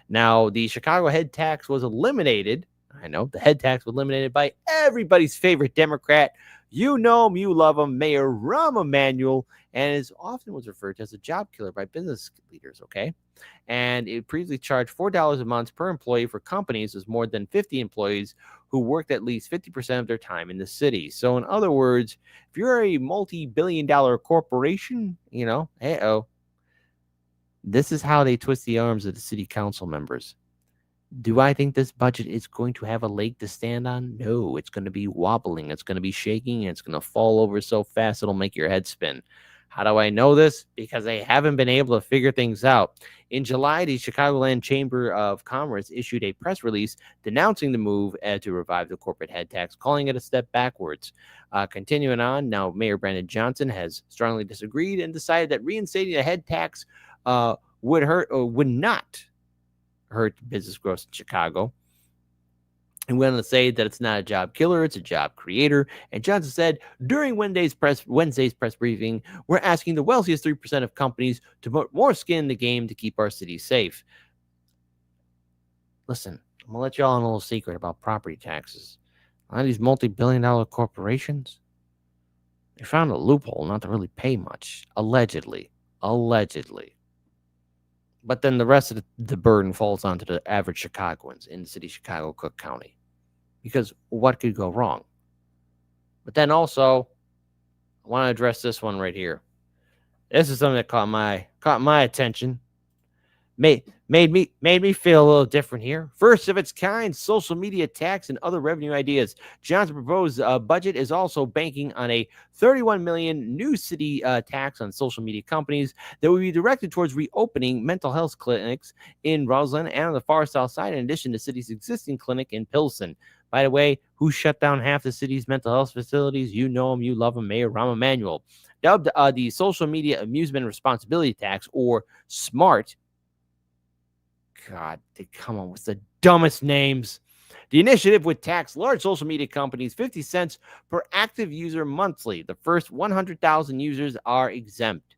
Now, the Chicago head tax was eliminated. I know the head tax was eliminated by everybody's favorite Democrat. You know him, you love him, Mayor Rahm Emanuel, and is often was referred to as a job killer by business leaders, okay? And it previously charged $4 a month per employee for companies with more than 50 employees who worked at least 50% of their time in the city. So in other words, if you're a multi-billion-dollar corporation, this is how they twist the arms of the city council members. Do I think this budget is going to have a leg to stand on? No, it's going to be wobbling. It's going to be shaking, and it's going to fall over so fast it'll make your head spin. How do I know this? Because they haven't been able to figure things out. In July, the Chicagoland Chamber of Commerce issued a press release denouncing the move to revive the corporate head tax, calling it a step backwards. Continuing on, now Mayor Brandon Johnson has strongly disagreed and decided that reinstating a head tax would not hurt business growth in Chicago. And went on to say that it's not a job killer, it's a job creator. And Johnson said during Wednesday's press briefing, we're asking the wealthiest 3% of companies to put more skin in the game to keep our city safe. Listen, I'm going to let y'all in a little secret about property taxes. A lot of these multi-billion-dollar corporations, they found a loophole not to really pay much, allegedly. But then the rest of the burden falls onto the average Chicagoans in the city of Chicago, Cook County. Because what could go wrong? But then also, I want to address this one right here. This is something that caught my attention. Made me feel a little different here. First of its kind, social media tax and other revenue ideas. Johnson proposed budget is also banking on a $31 million new city tax on social media companies that will be directed towards reopening mental health clinics in Roseland and on the far south side, in addition to the city's existing clinic in Pilsen. By the way, who shut down half the city's mental health facilities? You know him, you love him, Mayor Rahm Emanuel. Dubbed the Social Media Amusement Responsibility Tax, or SMART. God, they come on with the dumbest names. The initiative would tax large social media companies 50 cents per active user monthly. The first 100,000 users are exempt.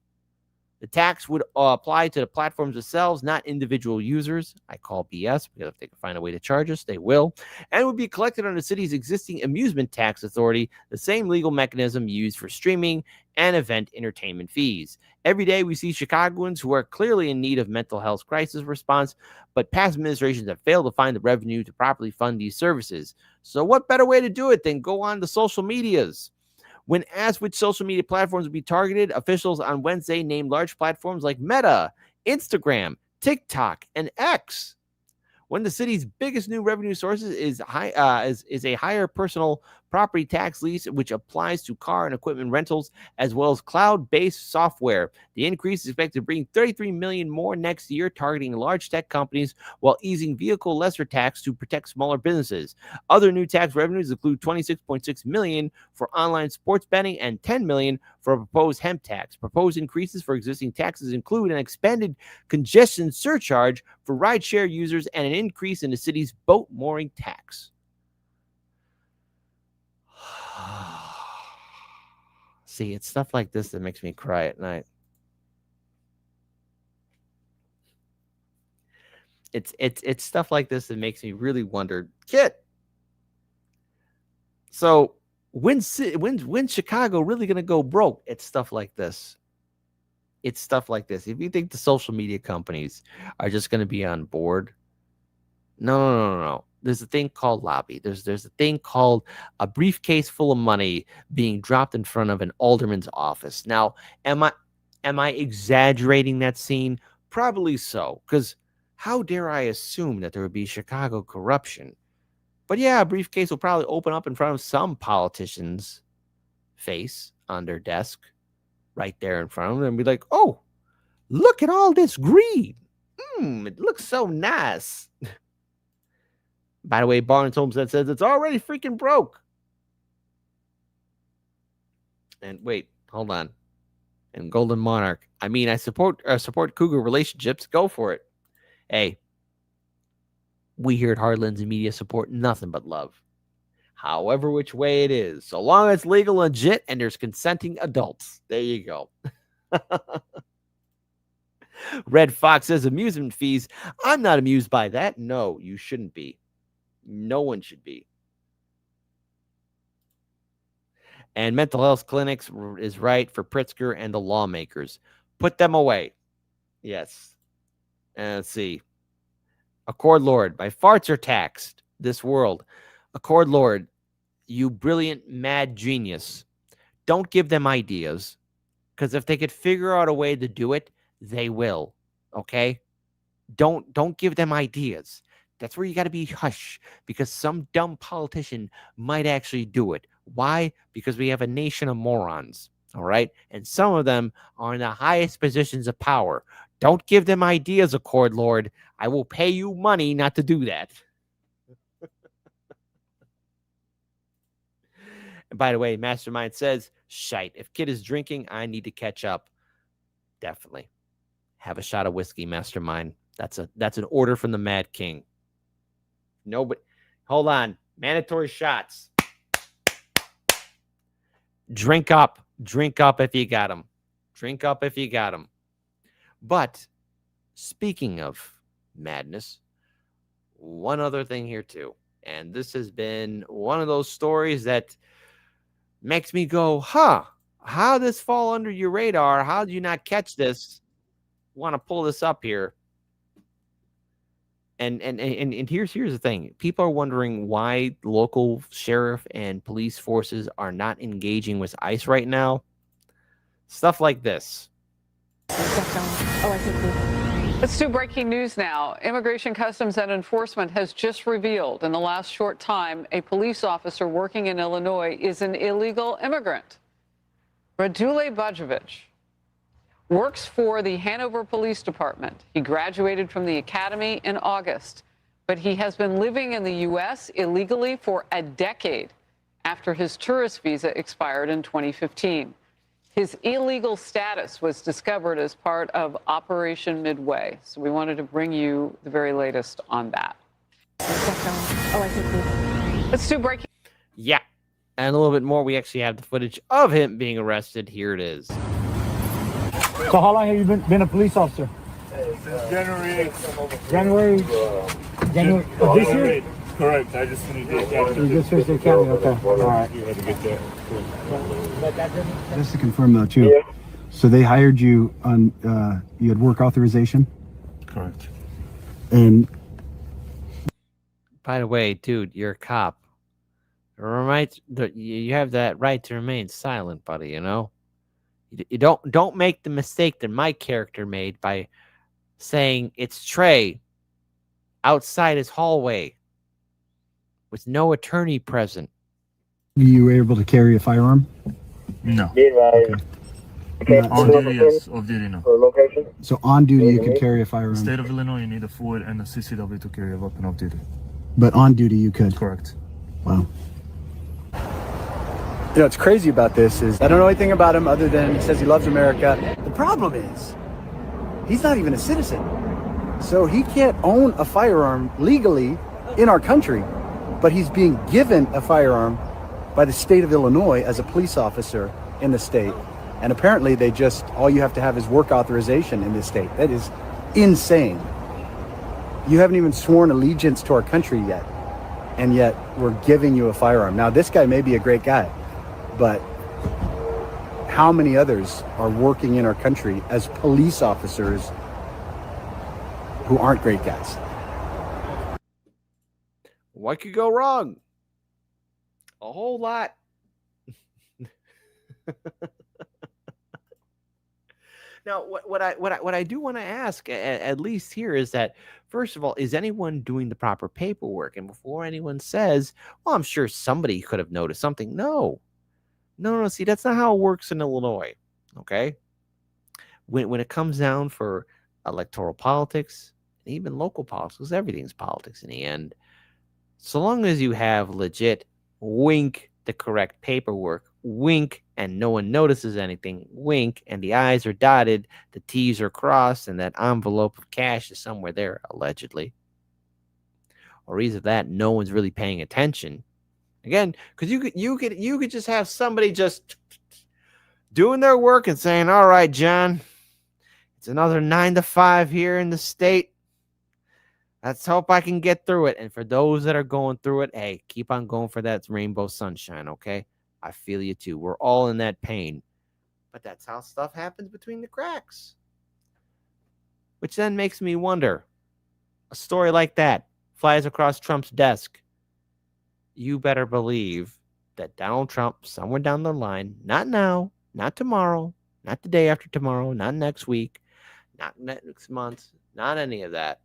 The tax would apply to the platforms themselves, not individual users. I call BS, because if they can find a way to charge us, they will. And would be collected under the city's existing amusement tax authority, the same legal mechanism used for streaming and event entertainment fees. Every day we see Chicagoans who are clearly in need of mental health crisis response, but past administrations have failed to find the revenue to properly fund these services. So what better way to do it than go on the social medias? When asked which social media platforms would be targeted, officials on Wednesday named large platforms like Meta, Instagram, TikTok, and X. One of the city's biggest new revenue sources is a higher personal property tax lease, which applies to car and equipment rentals, as well as cloud-based software. The increase is expected to bring $33 million more next year, targeting large tech companies while easing vehicle lesser tax to protect smaller businesses. Other new tax revenues include $26.6 million for online sports betting and $10 million for a proposed hemp tax. Proposed increases for existing taxes include an expanded congestion surcharge for rideshare users and an increase in the city's boat mooring tax. See, it's stuff like this that makes me cry at night. It's stuff like this that makes me really wonder, kid. So when's Chicago really going to go broke? It's stuff like this. It's stuff like this. If you think the social media companies are just going to be on board, no. There's a thing called lobby. There's a thing called a briefcase full of money being dropped in front of an alderman's office. Now, am I exaggerating that scene? Probably so, because how dare I assume that there would be Chicago corruption? But yeah, a briefcase will probably open up in front of some politician's face on their desk, right there in front of them, and be like, "Oh, look at all this green. It looks so nice." By the way, Barnes Homestead says it's already freaking broke. And wait, hold on. And Golden Monarch, I mean, I support cougar relationships. Go for it. Hey, we here at Hardlands Media support nothing but love. However which way it is, so long as it's legal and legit and there's consenting adults. There you go. Red Fox says amusement fees. I'm not amused by that. No, you shouldn't be. No one should be. And mental health clinics is right for Pritzker and the lawmakers. Put them away. Yes. And let's see. Accord Lord, my farts are taxed. This world. Accord Lord, you brilliant mad genius. Don't give them ideas. Because if they could figure out a way to do it, they will. Okay? Don't give them ideas. That's where you got to be hush, because some dumb politician might actually do it. Why? Because we have a nation of morons, all right? And some of them are in the highest positions of power. Don't give them ideas, Accord Lord. I will pay you money not to do that. And by the way, Mastermind says, shite, if kid is drinking, I need to catch up. Definitely. Have a shot of whiskey, Mastermind. That's an order from the Mad King. No, but hold on. Mandatory shots. Drink up. Drink up if you got them. Drink up if you got them. But speaking of madness, one other thing here too. And this has been one of those stories that makes me go, how did this fall under your radar? How did you not catch this? Want to pull this up here. And here's the thing. People are wondering why local sheriff and police forces are not engaging with ICE right now. Stuff like this. Let's do breaking news now. Immigration, Customs, and Enforcement has just revealed in the last short time a police officer working in Illinois is an illegal immigrant. Radule Bajovic works for the Hanover Police Department. He graduated from the academy in August, but he has been living in the U.S. illegally for a decade after his tourist visa expired in 2015. His illegal status was discovered as part of Operation Midway. So we wanted to bring you the very latest on that. Let's do breaking. Yeah. And a little bit more. We actually have the footage of him being arrested. Here it is. So how long have you been a police officer? January 8th. January of this year? Correct. I just finished the academy. You just finished the academy, okay. All right. You had to get that. Just to confirm though too. Yeah. So they hired you on you had work authorization? Correct. And by the way, dude, you're a cop. Right? You have that right to remain silent, buddy, you know? You don't make the mistake that my character made by saying it's Trey outside his hallway with no attorney present. You were able to carry a firearm? No. Okay. On duty, yes. Off duty, no. So on duty, you could carry a firearm. State of Illinois, you need a FOID and a CCW to carry a weapon off duty. But on duty, you could. Correct. Wow. You know, what's crazy about this is I don't know anything about him other than he says he loves America. The problem is he's not even a citizen. So he can't own a firearm legally in our country, but he's being given a firearm by the state of Illinois as a police officer in the state. And apparently they just, all you have to have is work authorization in this state. That is insane. You haven't even sworn allegiance to our country yet, and yet we're giving you a firearm. Now, this guy may be a great guy, but how many others are working in our country as police officers who aren't great guys? What could go wrong? A whole lot. Now, what I do want to ask, at least here, is that, first of all, is anyone doing the proper paperwork? And before anyone says, well, I'm sure somebody could have noticed something. No. See, that's not how it works in Illinois. Okay. When it comes down for electoral politics, and even local politics, because everything's politics in the end, so long as you have legit, wink, the correct paperwork, wink, and no one notices anything, wink, and the I's are dotted, the T's are crossed, and that envelope of cash is somewhere there, allegedly. Or either that, no one's really paying attention. Again, because you could just have somebody just doing their work and saying, all right, John, it's another 9 to 5 here in the state. Let's hope I can get through it. And for those that are going through it, hey, keep on going for that rainbow sunshine, okay? I feel you too. We're all in that pain. But that's how stuff happens between the cracks. Which then makes me wonder, a story like that flies across Trump's desk. You better believe that Donald Trump, somewhere down the line, not now, not tomorrow, not the day after tomorrow, not next week, not next month, not any of that,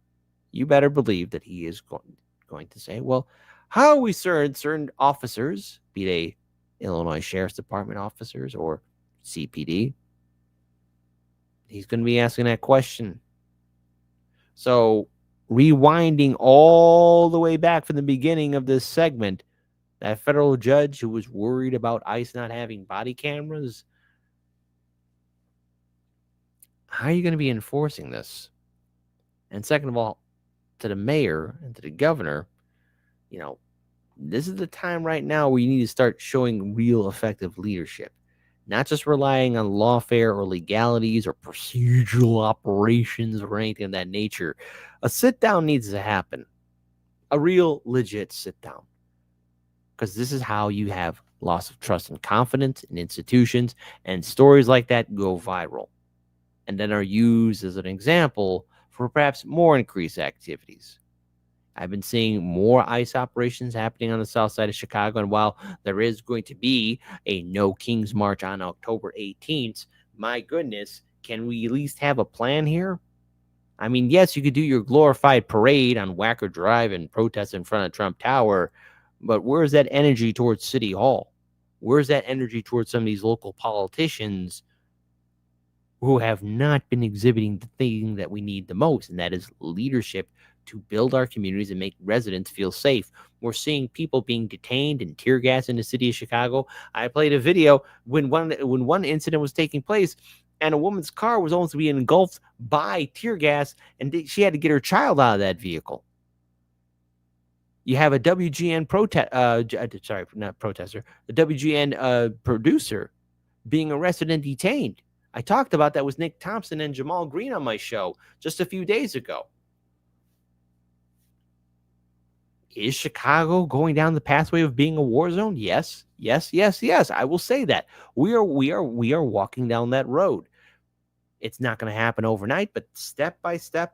you better believe that he is going to say, well, how are we certain officers, be they Illinois Sheriff's Department officers or CPD? He's going to be asking that question. So rewinding all the way back from the beginning of this segment, that federal judge who was worried about ICE not having body cameras, how are you going to be enforcing this? And second of all, to the mayor and to the governor, this is the time right now where you need to start showing real effective leadership, not just relying on lawfare or legalities or procedural operations or anything of that nature. A sit down needs to happen, a real legit sit down, because this is how you have loss of trust and confidence in institutions, and stories like that go viral and then are used as an example for perhaps more increased activities. I've been seeing more ICE operations happening on the south side of Chicago, and while there is going to be a No Kings March on October 18th, my goodness, can we at least have a plan here? I mean, yes, you could do your glorified parade on Wacker Drive and protest in front of Trump Tower, but where's that energy towards City Hall? Where's that energy towards some of these local politicians who have not been exhibiting the thing that we need the most, and that is leadership to build our communities and make residents feel safe? We're seeing people being detained and tear gas in the city of Chicago. I played a video when one incident was taking place, and a woman's car was almost being engulfed by tear gas, and she had to get her child out of that vehicle. You have a WGN the WGN producer being arrested and detained. I talked about that with Nick Thompson and Jamal Green on my show just a few days ago. Is Chicago going down the pathway of being a war zone? Yes. I will say that. We are walking down that road. It's not going to happen overnight, but step by step,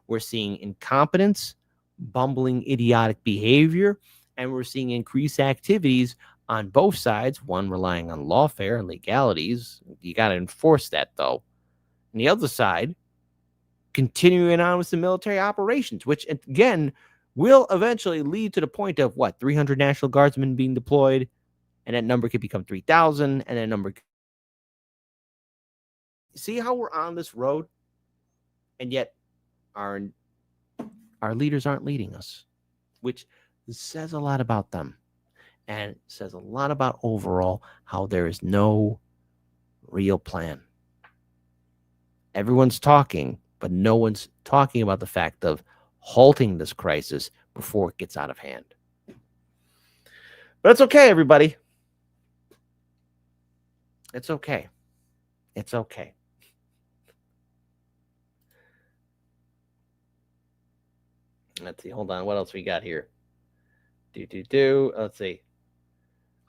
we're seeing incompetence, bumbling, idiotic behavior, and we're seeing increased activities on both sides, one relying on lawfare and legalities. You got to enforce that, though. And the other side, continuing on with some military operations, which again will eventually lead to the point of what, 300 National Guardsmen being deployed, and that number could become 3,000, and that number. See how we're on this road, and yet our leaders aren't leading us, which says a lot about them, and says a lot about overall how there is no real plan. Everyone's talking, but no one's talking about the fact of halting this crisis before it gets out of hand. But it's okay, everybody. It's okay. It's okay. Let's see. Hold on. What else we got here? Let's see.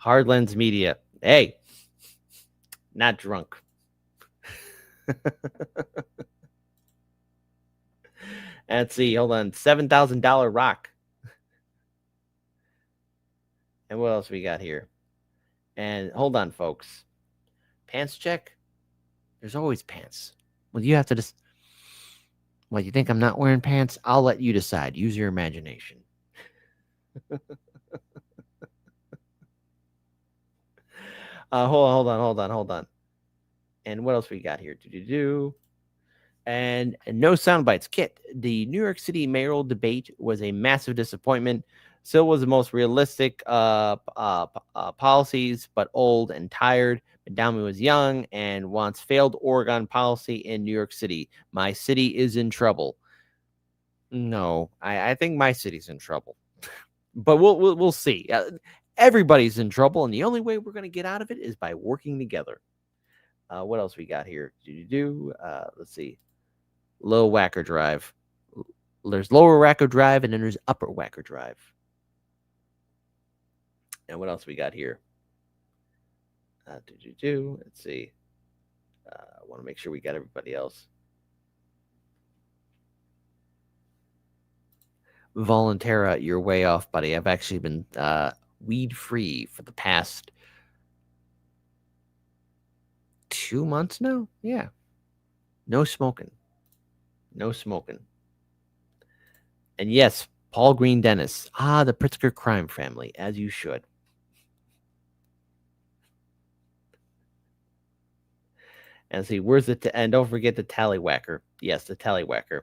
Hardlens Media. Hey, not drunk. Let's see. Hold on. $7,000 rock. And what else we got here? And hold on, folks. Pants check. There's always pants. Well, you have to just. Well, you think I'm not wearing pants? I'll let you decide. Use your imagination. Hold on. And what else we got here? And no sound bites. Kit, the New York City mayoral debate was a massive disappointment. Still was the most realistic policies, but old and tired. Madami was young and wants failed Oregon policy in New York City. My city is in trouble. No, I think my city's in trouble. But we'll see. Everybody's in trouble, and the only way we're going to get out of it is by working together. What else we got here? Let's see. Low Wacker Drive. There's Lower Wacker Drive, and then there's Upper Wacker Drive. And what else we got here? Let's see. I want to make sure we got everybody else. Volunteera, you're way off, buddy. I've actually been weed-free for the past 2 months now. Yeah. No smoking. And yes, Paul Green Dennis. The Pritzker crime family, as you should. And see, where's the and don't forget the tallywhacker. Yes, the tallywhacker.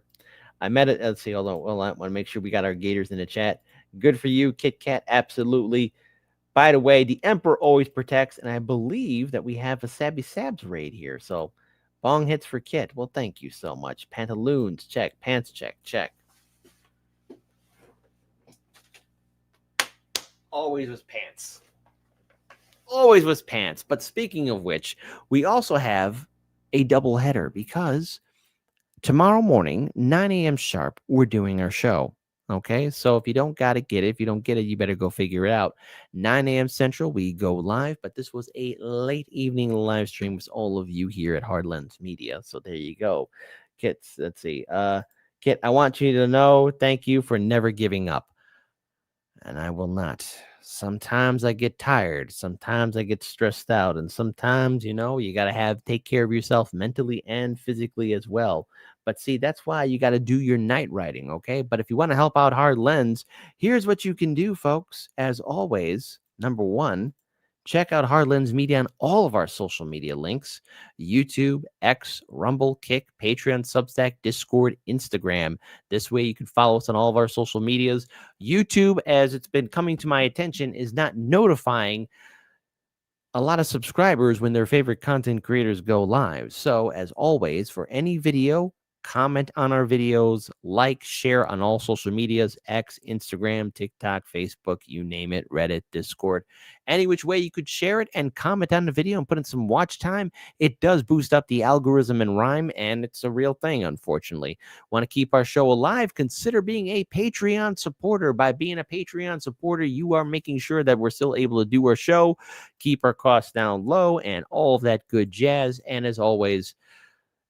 I met it. Let's see. Hold on. I want to make sure we got our Gators in the chat. Good for you, Kit Kat. Absolutely. By the way, the Emperor always protects, and I believe that we have a Sabby Sabs raid here. So, bong hits for Kit. Well, thank you so much. Pantaloons, check. Pants, check. Always was pants. But speaking of which, we also have a double header because tomorrow morning, 9 a.m. sharp, we're doing our show. Okay, so if you don't got it, get it. If you don't get it, you better go figure it out. 9 a.m. Central, we go live, but this was a late evening live stream with all of you here at Hardlens Media. So there you go. Kit, let's see. Kit, I want you to know, thank you for never giving up. And I will not. Sometimes I get tired. Sometimes I get stressed out. And sometimes, you got to take care of yourself mentally and physically as well. But see, that's why you got to do your night writing, okay? But if you want to help out Hard Lens, here's what you can do, folks. As always, number one, check out Hard Lens Media on all of our social media links: YouTube, X, Rumble, Kick, Patreon, Substack, Discord, Instagram. This way you can follow us on all of our social medias. YouTube, as it's been coming to my attention, is not notifying a lot of subscribers when their favorite content creators go live. So, as always, for any video, comment on our videos, like, share on all social medias, X, Instagram, TikTok, Facebook, you name it, Reddit, Discord. Any which way you could share it and comment on the video and put in some watch time. It does boost up the algorithm and rhyme, and it's a real thing, unfortunately. Want to keep our show alive? Consider being a Patreon supporter. By being a Patreon supporter, you are making sure that we're still able to do our show, keep our costs down low, and all of that good jazz. And as always,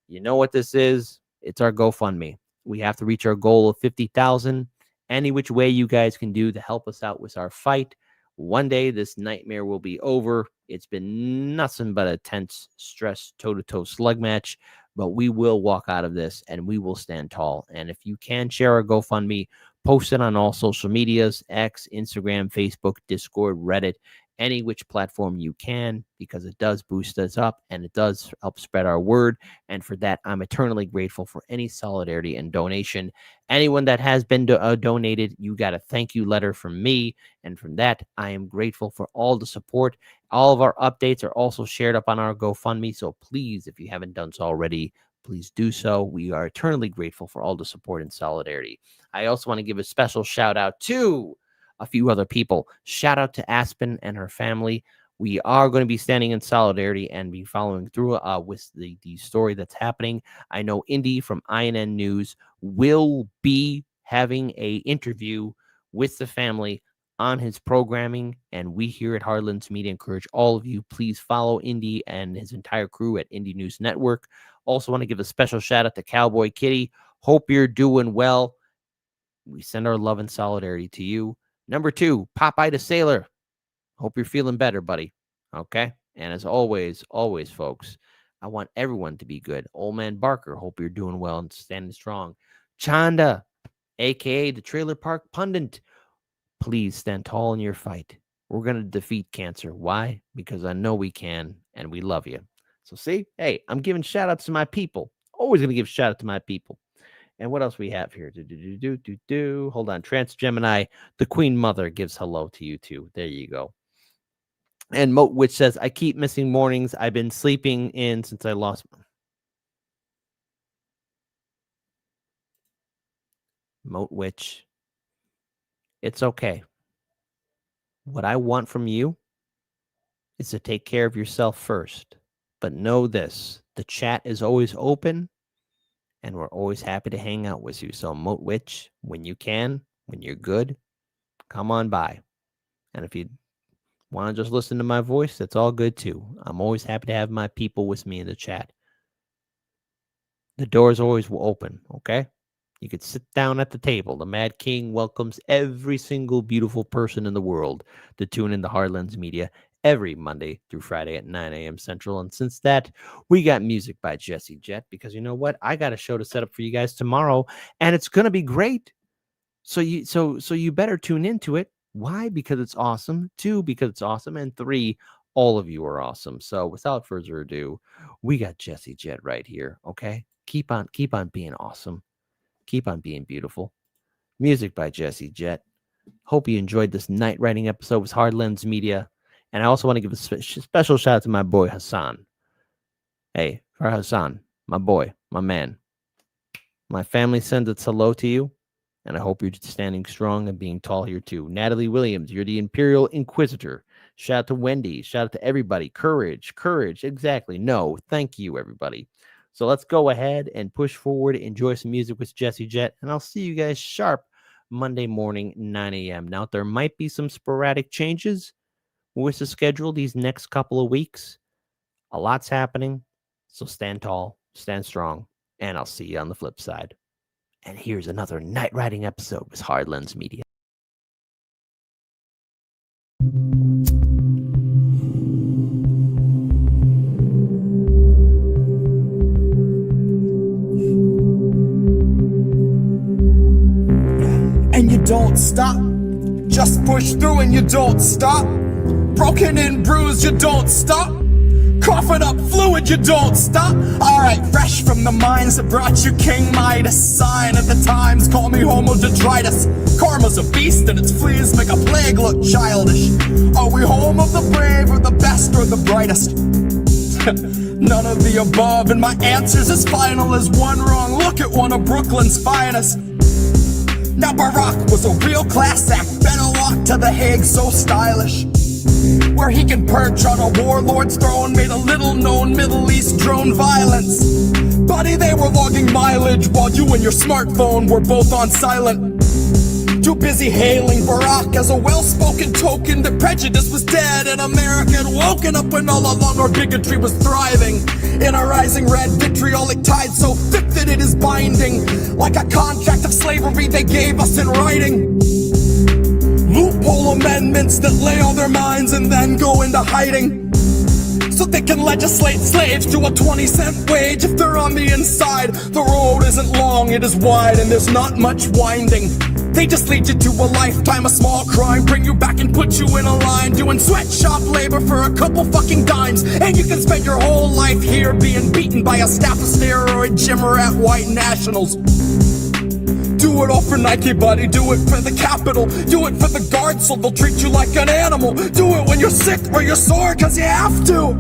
you know what this is? It's our GoFundMe. We have to reach our goal of 50,000. Any which way you guys can do to help us out with our fight. One day this nightmare will be over. It's been nothing but a tense, stress, toe-to-toe slug match. but we will walk out of this and we will stand tall. And if you can share our GoFundMe, post it on all social medias, X, Instagram, Facebook, Discord, Reddit, any which platform you can, because it does boost us up and it does help spread our word. And for that, I'm eternally grateful for any solidarity and donation. Anyone that has been donated, you got a thank you letter from me. And from that, I am grateful for all the support. All of our updates are also shared up on our GoFundMe. So please, if you haven't done so already, please do so. We are eternally grateful for all the support and solidarity. I also want to give a special shout out to a few other people. Shout out to Aspen and her family. We are going to be standing in solidarity and be following through with the story that's happening. I know Indy from INN News will be having a interview with the family on his programming, and we here at Hardlands Media encourage all of you, please follow Indy and his entire crew at Indy News Network. Also want to give a special shout out to Cowboy Kitty. Hope you're doing well. We send our love and solidarity to you. Number 2, Popeye the Sailor. Hope you're feeling better, buddy. Okay? And as always, folks, I want everyone to be good. Old Man Barker, hope you're doing well and standing strong. Chanda, a.k.a. the Trailer Park Pundit, please stand tall in your fight. We're going to defeat cancer. Why? Because I know we can, and we love you. So see, hey, I'm giving shout-outs to my people. Always going to give shout-out to my people. And what else we have here? Hold on. Trans Gemini, the Queen Mother gives hello to you too. There you go. And Moat Witch says, I keep missing mornings. I've been sleeping in since I lost. Moat Witch, it's okay. What I want from you is to take care of yourself first. But know this, the chat is always open. And we're always happy to hang out with you. So, Moat Witch, when you can, when you're good, come on by. And if you want to just listen to my voice, that's all good too. I'm always happy to have my people with me in the chat. The door is always open, okay? You could sit down at the table. The Mad King welcomes every single beautiful person in the world to tune in to Hardlands Media every Monday through Friday at 9 a.m. Central. And since that, we got music by Jesse Jet, because you know what? I got a show to set up for you guys tomorrow, and it's going to be great. So you better tune into it. Why? Because it's awesome. 2, because it's awesome. And 3, all of you are awesome. So without further ado, we got Jesse Jet right here. Okay. Keep on being awesome. Keep on being beautiful. Music by Jesse Jet. Hope you enjoyed this night writing episode with Hardlands Media. And I also want to give a special shout out to my boy, Hassan. Hey, for Hassan, my boy, my man. My family sends its hello to you, and I hope you're standing strong and being tall here too. Natalie Williams, you're the Imperial Inquisitor. Shout out to Wendy. Shout out to everybody. Courage. Exactly. No, thank you, everybody. So let's go ahead and push forward, enjoy some music with Jesse Jet, and I'll see you guys sharp Monday morning, 9 a.m. Now, there might be some sporadic changes with the schedule these next couple of weeks. A lot's happening, so stand tall, stand strong, and I'll see you on the flip side. And here's another night riding episode with Hardlands Media. And you don't stop, just push through and you don't stop. Broken and bruised, you don't stop. Coughing up fluid, you don't stop. Alright, fresh from the mines that brought you King Midas. Sign of the times, call me Homo detritus. Karma's a beast and its fleas make a plague look childish. Are we home of the brave or the best or the brightest? None of the above, and my answer's as final as one wrong look at one of Brooklyn's finest. Now Barack was a real class act, better walk to The Hague so stylish, where he can perch on a warlord's throne, made a little known Middle East drone violence. Buddy, they were logging mileage while you and your smartphone were both on silent. Too busy hailing Barack as a well-spoken token that prejudice was dead and America had woken up when all along our bigotry was thriving. In a rising red vitriolic tide so thick that it is binding, like a contract of slavery they gave us in writing. Loophole amendments that lay on their minds and then go into hiding. so they can legislate slaves to a 20-cent wage if they're on the inside. The road isn't long, it is wide, and there's not much winding. They just lead you to a lifetime of small crime, bring you back and put you in a line, doing sweatshop labor for a couple fucking dimes. And you can spend your whole life here being beaten by a staff of steroid gym rat white nationals. Do it all for Nike, buddy, do it for the capital. Do it for the guards so they'll treat you like an animal. Do it when you're sick or you're sore, cause you have to.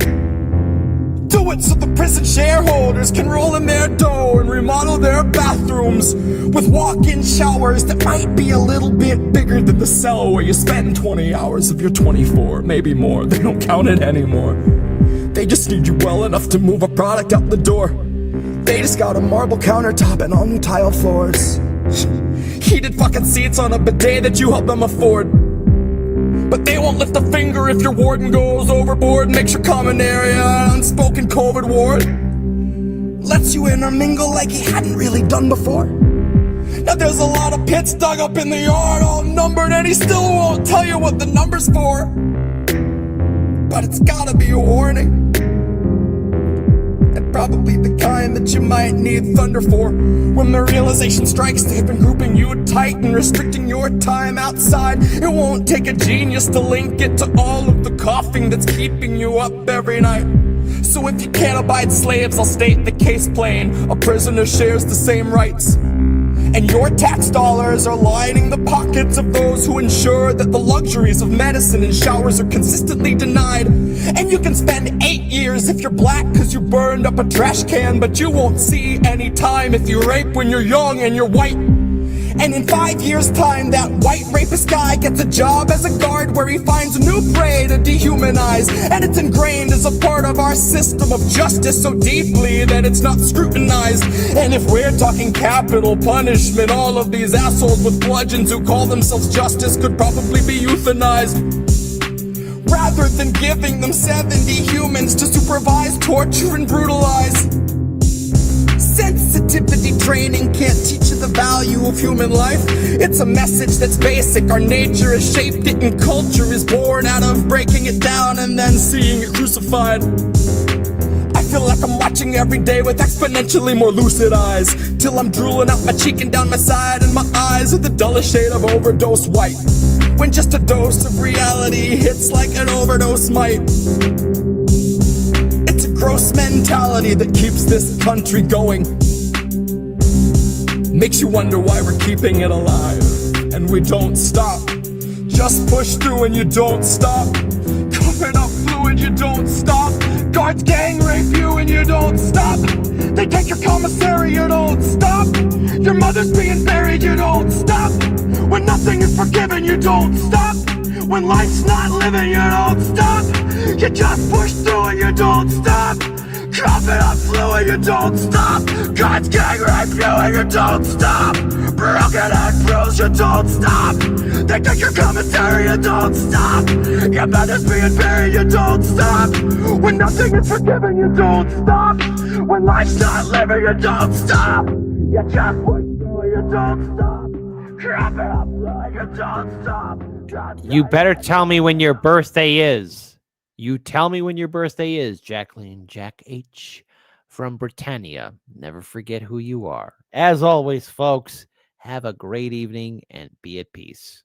Do it so the prison shareholders can roll in their dough and remodel their bathrooms with walk-in showers that might be a little bit bigger than the cell where you spend 20 hours of your 24, maybe more. They don't count it anymore. They just need you well enough to move a product out the door. They just got a marble countertop and all new tile floors. Heated fucking seats on a bidet that you help them afford. But they won't lift a finger if your warden goes overboard. Makes your common area an unspoken COVID ward. Lets you intermingle like he hadn't really done before. Now there's a lot of pits dug up in the yard, all numbered, and he still won't tell you what the number's for. But it's gotta be a warning. And probably the kind that you might need thunder for. When the realization strikes, they've been grouping you tight and restricting your time outside. It won't take a genius to link it to all of the coughing that's keeping you up every night. So if you can't abide slaves, I'll state the case plain. A prisoner shares the same rights. And your tax dollars are lining the pockets of those who ensure that the luxuries of medicine and showers are consistently denied. And you can spend 8 years if you're black cause you burned up a trash can, but you won't see any time if you rape when you're young and you're white. And in 5 years' time, that white rapist guy gets a job as a guard where he finds a new prey to dehumanize. And it's ingrained as a part of our system of justice so deeply that it's not scrutinized. And if we're talking capital punishment, all of these assholes with bludgeons who call themselves justice could probably be euthanized. Rather than giving them 70 humans to supervise, torture, and brutalize. Sensitivity training can't teach you the value of human life. It's a message that's basic. Our nature has shaped it, and culture is born out of breaking it down and then seeing it crucified. I feel like I'm watching every day with exponentially more lucid eyes, till I'm drooling out my cheek and down my side, and my eyes are the dullest shade of overdose white. When just a dose of reality hits like an overdose might. It's a gross mentality that keeps this country going. Makes you wonder why we're keeping it alive. And we don't stop. Just push through and you don't stop. Coughing up fluid, you don't stop. Guards gang rape you and you don't stop. They take your commissary, you don't stop. Your mother's being buried, you don't stop. When nothing is forgiven, you don't stop. When life's not living, you don't stop. You just push through and you don't stop. Coughing up fluid, you don't stop. God's gang rape you and you don't stop. Broken and bruised, you don't stop. They take your commissary, you don't stop. Your mother's being buried, you don't stop. When nothing is forgiven, you don't stop. When life's not living, you don't stop. You just push through, you don't stop. Coughing up fluid, you don't stop. You better tell me when your birthday is. You tell me when your birthday is, Jacqueline Jack H. from Britannia. Never forget who you are. As always, folks, have a great evening and be at peace.